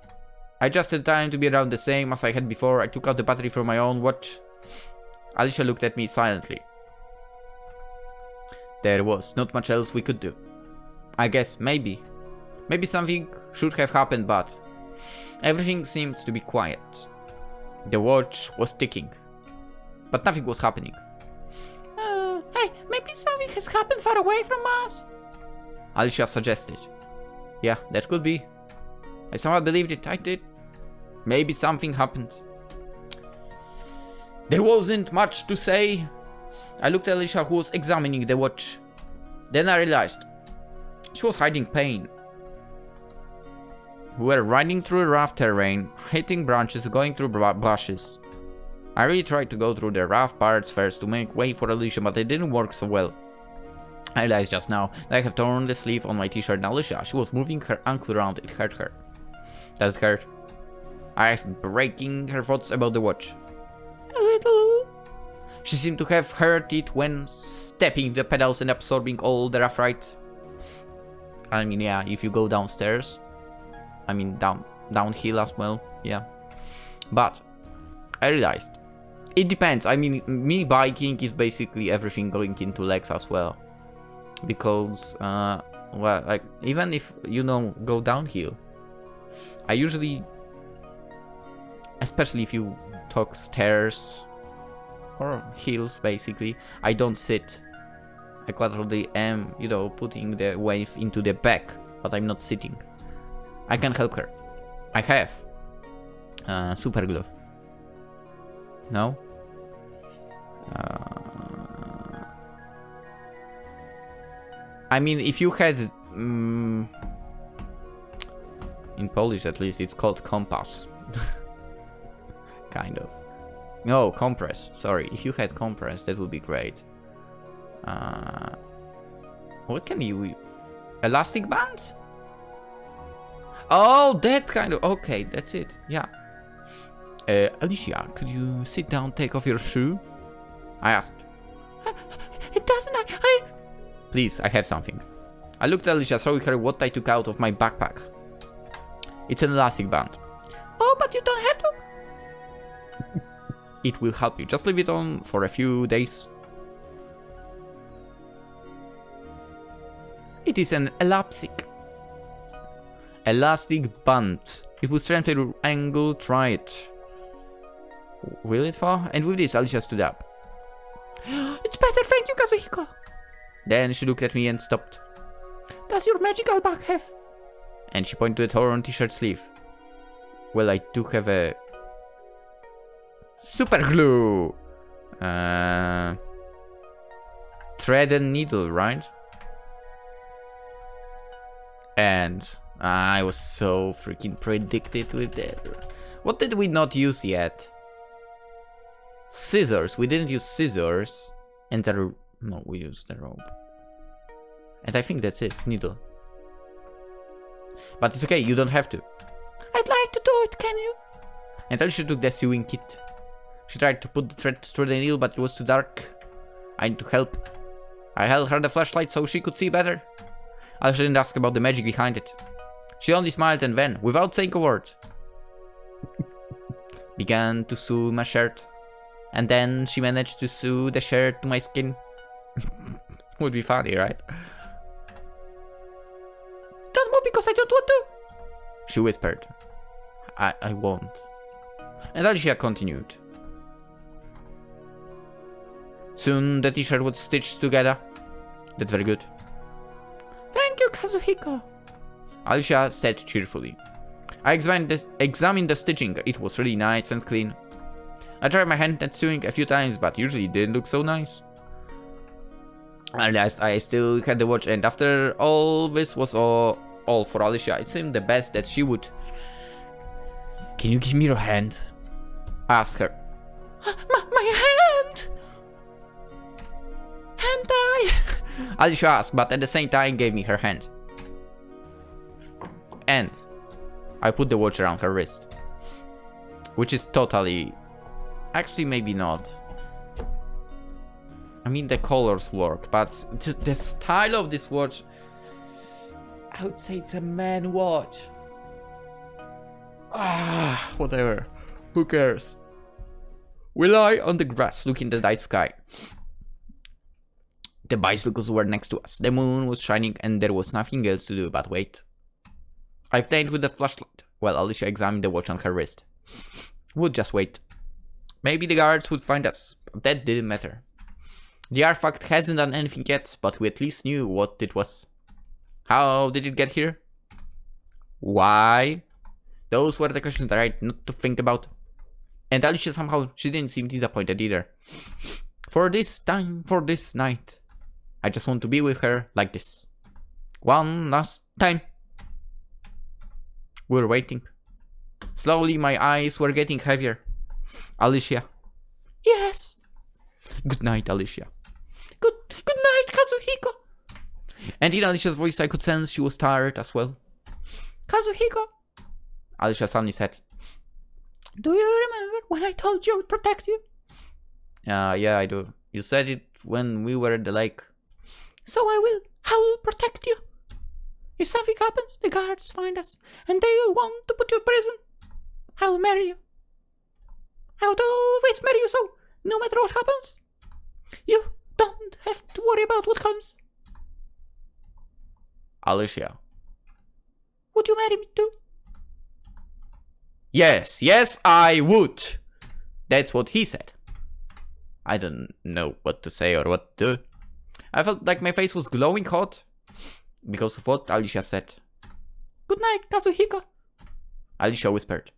Speaker 1: I adjusted time to be around the same as I had before. I took out the battery from my own watch. Alicia looked at me silently. There was not much else we could do. I guess maybe something should have happened, but everything seemed to be quiet. The watch was ticking, but nothing was happening.
Speaker 3: Hey, maybe something has happened far away from us.
Speaker 1: Alicia suggested. Yeah, that could be. I somehow believed it. I did. Maybe something happened. There wasn't much to say. I looked at Alicia, who was examining the watch. Then I realized she was hiding pain. We were riding through rough terrain, hitting branches, going through bushes. I really tried to go through the rough parts first to make way for Alicia, but it didn't work so well. I realized just now that I have torn the sleeve on my t-shirt, and Alicia, she was moving her ankle around. It hurt her. Does it hurt? I asked, breaking her thoughts about the watch.
Speaker 3: A little.
Speaker 1: She seemed to have heard it when stepping the pedals and absorbing all the rough ride. I mean, yeah, if you go downstairs. I mean, downhill as well, yeah. But I realized it depends. I mean, me biking is basically everything going into legs as well. Because, well, like, even if, you know, go downhill, I usually, especially if you talk stairs or hills, basically, I don't sit. I quite am, you know, putting the wave into the back, but I'm not sitting. I can help her. I have super glove. No? I mean, if you had in Polish at least, it's called compass. Kind of. No, compress. Sorry, if you had compress, that would be great. What can you... Elastic band? Oh, that kind of... Okay, that's it. Yeah. Alicia, could you sit down, take off your shoe? I asked.
Speaker 3: It doesn't...
Speaker 1: Please, I have something. I looked at Alicia, showing her what I took out of my backpack. It's an elastic band.
Speaker 3: Oh, but you don't have to.
Speaker 1: It will help you. Just leave it on for a few days. It is an elastic band. It will strengthen your angle. Try it. Will it fall? And with this, Alicia stood up.
Speaker 3: It's better, thank you, Kazuhiko.
Speaker 1: Then she looked at me and stopped.
Speaker 3: Does your magical bag have?
Speaker 1: And she pointed to a torn t-shirt sleeve. Well, I do have a... super glue! Thread and needle, right? And I was so freaking predicted with that. What did we not use yet? Scissors. We didn't use scissors. And the... No, we used the rope. And I think that's it. Needle. But it's okay, you don't have to.
Speaker 3: I'd like to do it, can you?
Speaker 1: And then she took the sewing kit. She tried to put the thread through the needle, but it was too dark. I need to help. I held her the flashlight so she could see better. I didn't ask about the magic behind it. She only smiled and then, without saying a word, began to sew my shirt. And then she managed to sew the shirt to my skin. Would be funny, right?
Speaker 3: Don't move because I don't want to.
Speaker 1: She whispered. I won't. And Alicia continued. Soon the t-shirt was stitched together. That's very good.
Speaker 3: Thank you, Kazuhiko.
Speaker 1: Alicia said cheerfully. I examined the stitching. It was really nice and clean. I tried my hand at sewing a few times, but usually it didn't look so nice. I realized I still had the watch, and after all this was all for Alicia, it seemed the best that she would... Can you give me your hand? I asked her.
Speaker 3: My hand! Hand I...
Speaker 1: Alicia asked, but at the same time gave me her hand. And I put the watch around her wrist. Which is totally Actually, maybe not. I mean, the colors work, but the style of this watch, I would say it's a man watch. Ah, whatever. Who cares? We lie on the grass, looking at the night sky. The bicycles were next to us. The moon was shining and there was nothing else to do but wait. I played with the flashlight while Alicia examined the watch on her wrist. We'd just wait. Maybe the guards would find us, but that didn't matter. The artifact hasn't done anything yet, but we at least knew what it was. How did it get here? Why? Those were the questions that I had not to think about. And Alicia somehow, she didn't seem disappointed either. For this time, for this night, I just want to be with her like this. One last time. We were waiting. Slowly my eyes were getting heavier. Alicia.
Speaker 3: Yes.
Speaker 1: Good night, Alicia.
Speaker 3: Good night, Kazuhiko.
Speaker 1: And in Alicia's voice I could sense she was tired as well.
Speaker 3: Kazuhiko,
Speaker 1: Alicia suddenly said.
Speaker 3: do you remember when I told you I would protect you?
Speaker 1: Yeah, I do. You said it when we were at the lake.
Speaker 3: So I will protect you. If something happens, the guards find us, and they will want to put you in prison. I will marry you. I would always marry you, so no matter what happens, you don't have to worry about what comes.
Speaker 1: Alicia.
Speaker 3: Would you marry me too?
Speaker 1: Yes, I would. That's what he said. I don't know what to say or what to do. I felt like my face was glowing hot because of what Alicia said.
Speaker 3: Good night, Kazuhiko.
Speaker 1: Alicia whispered.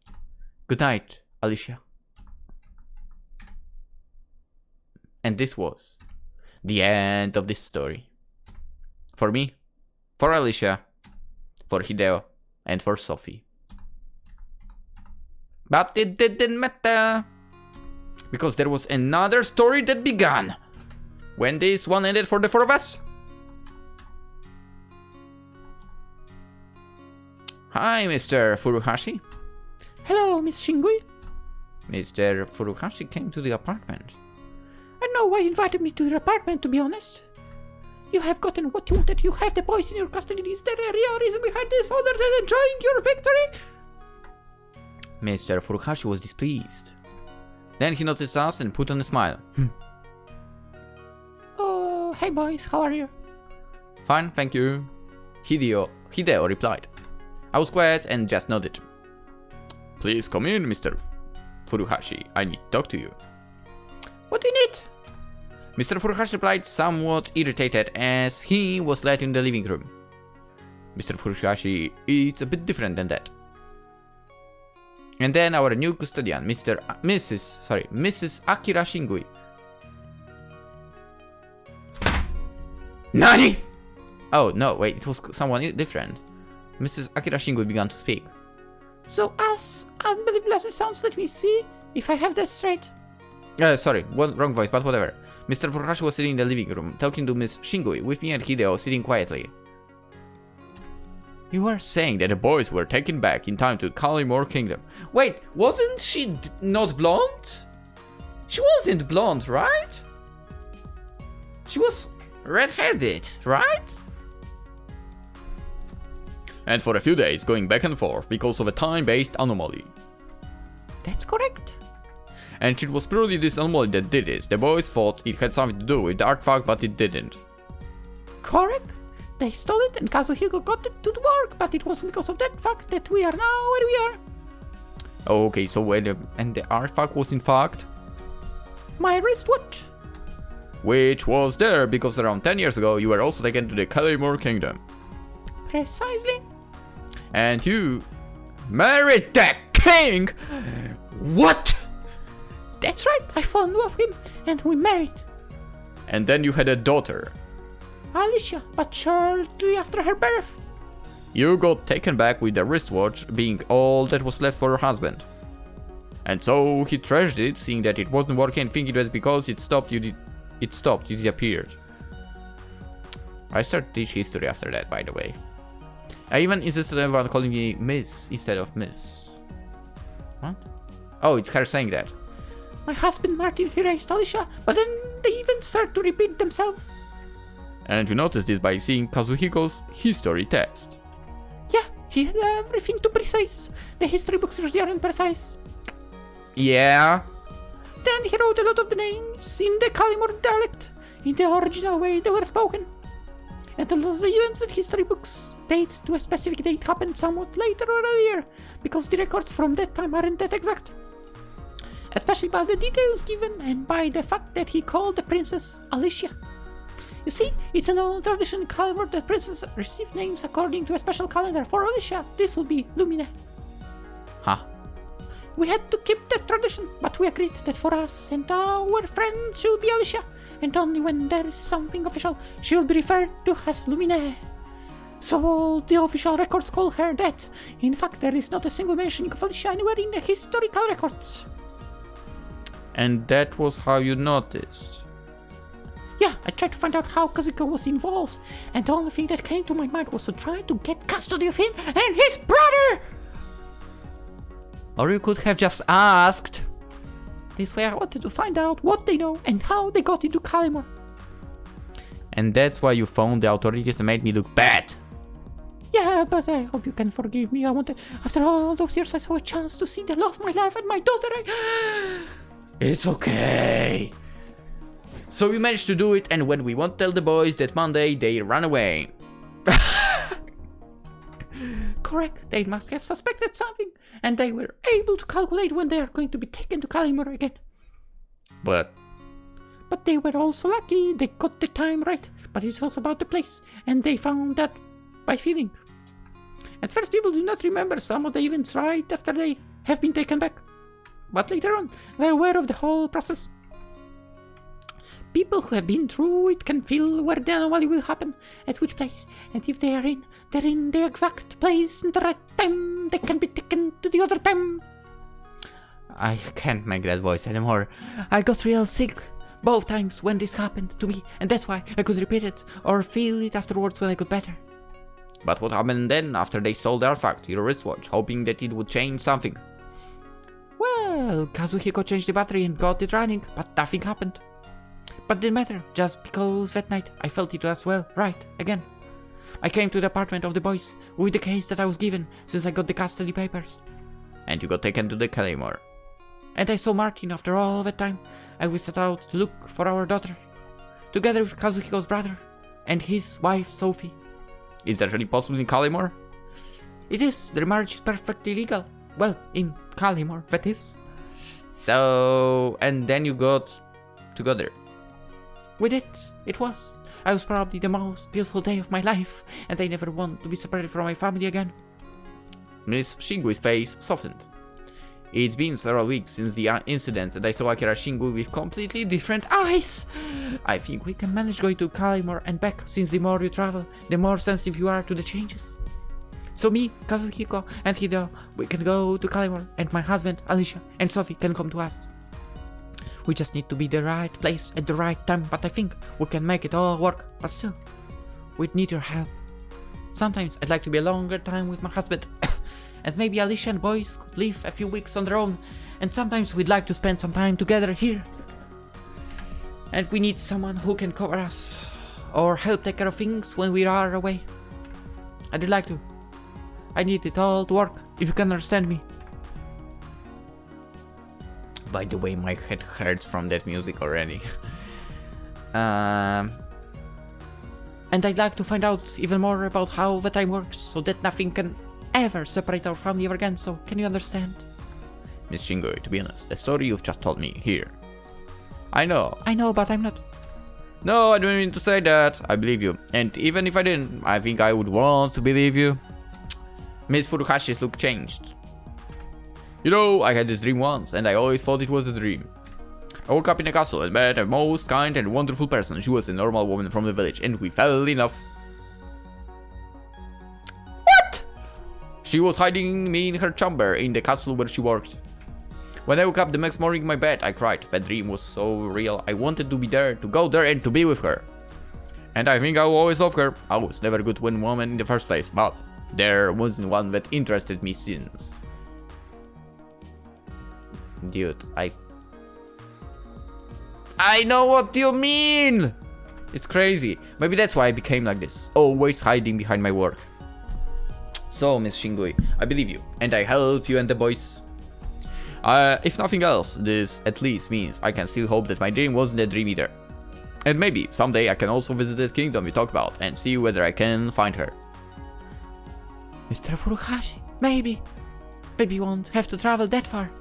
Speaker 1: Good night, Alicia. And this was the end of this story. For me, for Alicia, for Hideo, and for Sophie. But it didn't matter, because there was another story that began when this one ended for the four of us. Hi, Mr. Furuhashi.
Speaker 3: Hello, Miss Shingui.
Speaker 1: Mr. Furuhashi came to the apartment.
Speaker 3: I don't know why you invited me to your apartment, to be honest. You have gotten what you wanted. You have the boys in your custody. Is there a real reason behind this other than enjoying your victory?
Speaker 1: Mr. Furuhashi was displeased. Then he noticed us and put on a smile.
Speaker 3: Oh, hey boys, how are you?
Speaker 1: Fine, thank you. Hideo replied. I was quiet and just nodded. Please come in, Mr. Furuhashi. I need to talk to you.
Speaker 3: What do you need?
Speaker 1: Mr. Furuhashi replied, somewhat irritated, as he was led in the living room. Mr. Furuhashi is a bit different than that. And then our new custodian, Mrs. Akira Shingui. NANI?! Oh, no, wait, it was someone different. Mrs. Akira Shingui began to speak.
Speaker 3: So, as unbelievable as it sounds, let me see if I have this straight.
Speaker 1: Sorry, wrong voice, but whatever. Mr. Furuhashi was sitting in the living room, talking to Miss Shingui, with me and Hideo sitting quietly. You were saying that the boys were taken back in time to Kalimor Kingdom. Wait, wasn't she not blonde? She wasn't blonde, right? She was red-headed, right? And for a few days going back and forth because of a time-based anomaly.
Speaker 3: That's correct.
Speaker 1: And it was purely this anomaly that did this. The boys thought it had something to do with the artifact, but it didn't.
Speaker 3: Correct. They stole it and Kazuhiko got it to work, but it wasn't because of that fact that we are now where we are.
Speaker 1: Okay, so and the artifact was in fact
Speaker 3: my wristwatch.
Speaker 1: Which was there because around 10 years ago you were also taken to the Kalimor Kingdom.
Speaker 3: Precisely.
Speaker 1: And you married the king? What?
Speaker 3: That's right, I fell in love with him and we married.
Speaker 1: And then you had a daughter.
Speaker 3: Alicia, but shortly after her birth.
Speaker 1: You got taken back with the wristwatch being all that was left for her husband. And so he trashed it, seeing that it wasn't working and thinking that because it stopped, you disappeared. I started to teach history after that, by the way. I even insisted on everyone calling me Miss instead of Miss. What? Oh, it's her saying that.
Speaker 3: my husband Martin, he raised Alicia, but then the events start to repeat themselves.
Speaker 2: And you notice this by seeing Kazuhiko's history test.
Speaker 3: Yeah, he had everything too precise. The history books usually aren't precise.
Speaker 2: Yeah?
Speaker 3: Then he wrote a lot of the names in the Kalimor dialect, in the original way they were spoken. And a lot of the events in history books date to a specific date happened somewhat later or earlier, because the records from that time aren't that exact. Especially by the details given and by the fact that he called the princess Alicia. You see, it's an old tradition in Kalimor that princes receive names according to a special calendar. For Alicia, this would be Lumine.
Speaker 2: Huh.
Speaker 3: We had to keep that tradition, but we agreed that for us and our friend she will be Alicia, and only when there is something official she will be referred to as Lumine. So all the official records call her that. In fact, there is not a single mention of Alicia anywhere in the historical records.
Speaker 2: And that was how you noticed.
Speaker 3: Yeah, I tried to find out how Kazuhiko was involved, and the only thing that came to my mind was to try to get custody of him and his brother!
Speaker 2: Or you could have just asked.
Speaker 3: This way I wanted to find out what they know and how they got into Kalimor.
Speaker 2: And that's why you phoned the authorities and made me look bad.
Speaker 3: Yeah, but I hope you can forgive me. I wanted, after all those years, I saw a chance to see the love of my life and my daughter.
Speaker 2: It's okay. So we managed to do it, and when we won't tell the boys that Monday, they run away.
Speaker 3: Correct, they must have suspected something, and they were able to calculate when they are going to be taken to Kalimor again.
Speaker 2: But
Speaker 3: they were also lucky, they got the time right, but it's also about the place, and they found that by feeling. At first people do not remember some of the events right after they have been taken back, but later on, they're aware of the whole process. People who have been through it can feel where the anomaly will happen, at which place, and if they are in, they're in the exact place in the right time, they can be taken to the other time.
Speaker 2: I can't make that voice anymore. I got real sick both times when this happened to me, and that's why I could repeat it or feel it afterwards when I got better. But what happened then after they sold the artifact, your wristwatch, hoping that it would change something?
Speaker 3: Well, Kazuhiko changed the battery and got it running, but nothing happened. But it didn't matter, just because that night I felt it as well, right, again. I came to the apartment of the boys with the case that I was given since I got the custody papers.
Speaker 2: And you got taken to the Kalimor.
Speaker 3: And I saw Martin after all that time, and we set out to look for our daughter, together with Kazuhiko's brother and his wife Sophie.
Speaker 2: Is that really possible in Kalimor?
Speaker 3: It is, their marriage is perfectly legal. Well, in Kalimor, that is.
Speaker 2: So, and then you got together.
Speaker 3: We did. It was. I was probably the most beautiful day of my life, and I never want to be separated from my family again.
Speaker 2: Miss Shingui's face softened. It's been several weeks since the incident, and I saw Akira Shingui with completely different eyes.
Speaker 3: I think we can manage going to Kalimor and back, since the more you travel, the more sensitive you are to the changes. So me, Kazuhiko, and Hideo, we can go to Kalimor, and my husband, Alicia, and Sophie can come to us. We just need to be the right place at the right time, but I think we can make it all work. But still, we'd need your help. Sometimes I'd like to be a longer time with my husband, and maybe Alicia and boys could live a few weeks on their own, and sometimes we'd like to spend some time together here. And we need someone who can cover us, or help take care of things when we are away. I'd like to. I need it all to work, if you can understand me.
Speaker 2: By the way, my head hurts from that music already.
Speaker 3: And I'd like to find out even more about how the time works, so that nothing can ever separate our family ever again, so can you understand?
Speaker 2: Miss Shingui, to be honest, the story you've just told me here. I know,
Speaker 3: but I'm not.
Speaker 2: No, I didn't mean to say that. I believe you. And even if I didn't, I think I would want to believe you. Miss Furuhashi's look changed. You know, I had this dream once, and I always thought it was a dream. I woke up in a castle and met a most kind and wonderful person. She was a normal woman from the village, and we fell in love.
Speaker 3: What?
Speaker 2: She was hiding me in her chamber in the castle where she worked. When I woke up the next morning in my bed, I cried. That dream was so real. I wanted to be there, to go there and to be with her. And I think I will always love her. I was never good with women in the first place, but there wasn't one that interested me since. Dude,
Speaker 1: I know what you mean! It's crazy. Maybe that's why I became like this. Always hiding behind my work. So, Miss Shingui, I believe you. And I help you and the boys. If nothing else, this at least means I can still hope that my dream wasn't a dream either. And maybe someday I can also visit the kingdom we talked about and see whether I can find her.
Speaker 3: Mr. Furuhashi, maybe. Maybe you won't have to travel that far.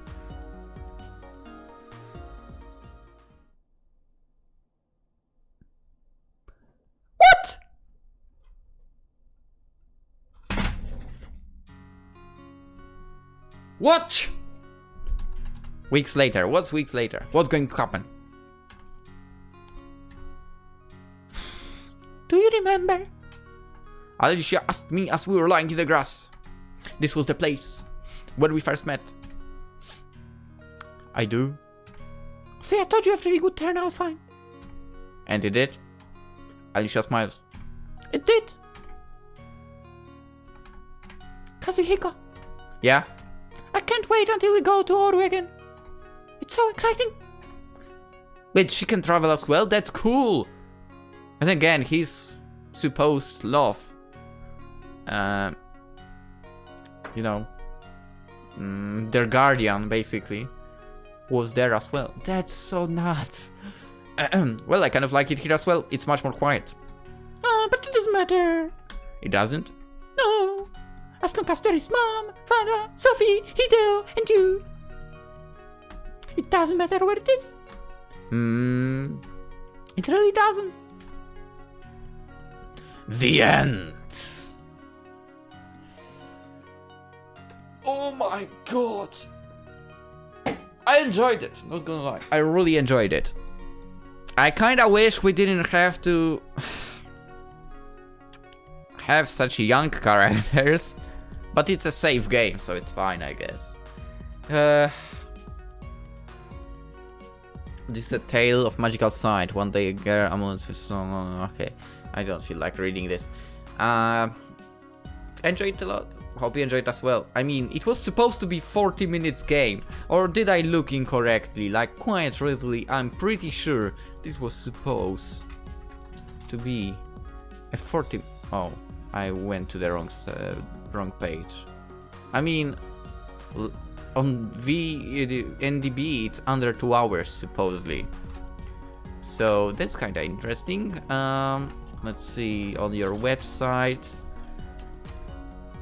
Speaker 1: What? What? Weeks later. What's weeks later? What's going to happen?
Speaker 3: Do you remember?
Speaker 1: Alicia asked me as we were lying in the grass. This was the place where we first met. I do.
Speaker 3: See, I told you everything would turn out fine.
Speaker 1: And it did. Alicia smiles.
Speaker 3: It did. Kazuhiko,
Speaker 1: Yeah?
Speaker 3: I can't wait until we go to Oru again. It's so exciting.
Speaker 1: Wait, she can travel as well? That's cool. And again, his supposed love. You know, their guardian basically was there as well. That's so nuts. Well, I kind of like it here as well. It's much more quiet.
Speaker 3: But it doesn't matter.
Speaker 1: It doesn't?
Speaker 3: No. As long as there is Mom, Father, Sophie, Hideo, and you. It doesn't matter where it is. It really doesn't.
Speaker 1: The end. Oh my god. I enjoyed it, not gonna lie. I really enjoyed it. I kinda wish we didn't have to have such young characters, but it's a safe game, so it's fine, I guess. This is a tale of magical sight. One day a girl amulets with someone. Okay, I don't feel like reading this. Enjoyed it a lot. Hope you enjoyed as well. I mean, it was supposed to be 40 minutes game. Or did I look incorrectly? Like, quite really, I'm pretty sure this was supposed to be a 40... Oh, I went to the wrong page. I mean, on NDB, it's under 2 hours, supposedly. So, that's kinda interesting. Let's see, on your website...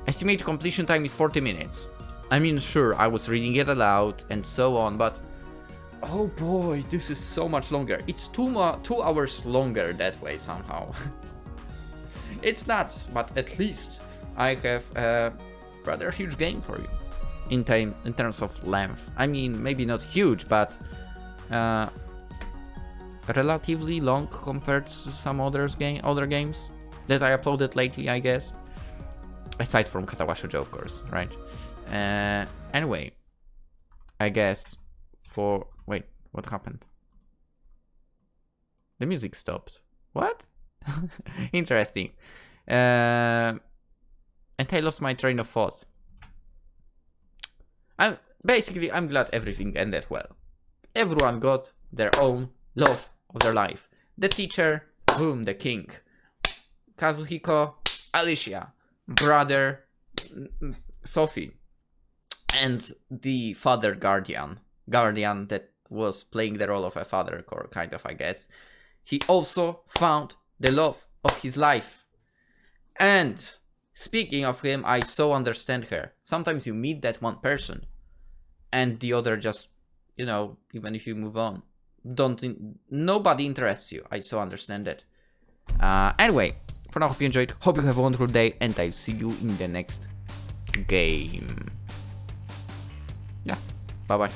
Speaker 1: Estimated completion time is 40 minutes. I mean, sure, I was reading it aloud and so on, but... Oh boy, this is so much longer. It's 2 hours longer that way somehow. It's nuts, but at least I have a rather huge game for you. In terms of length. I mean, maybe not huge, but... relatively long compared to some other games that I uploaded lately, I guess. Aside from Katawashojo, of course, right? Anyway, I guess for... Wait, what happened? The music stopped. What? Interesting. And I lost my train of thought. I'm glad everything ended well. Everyone got their own love of their life. The teacher, boom, the king. Kazuhiko, Alicia. Brother, Sophie, and the father guardian that was playing the role of a father, or kind of, I guess. He also found the love of his life. And speaking of him, I so understand her. Sometimes you meet that one person and the other just, you know, even if you move on, nobody interests you. I so understand it. Anyway, for now, hope you enjoyed, hope you have a wonderful day, and I see you in the next game. Yeah, bye bye.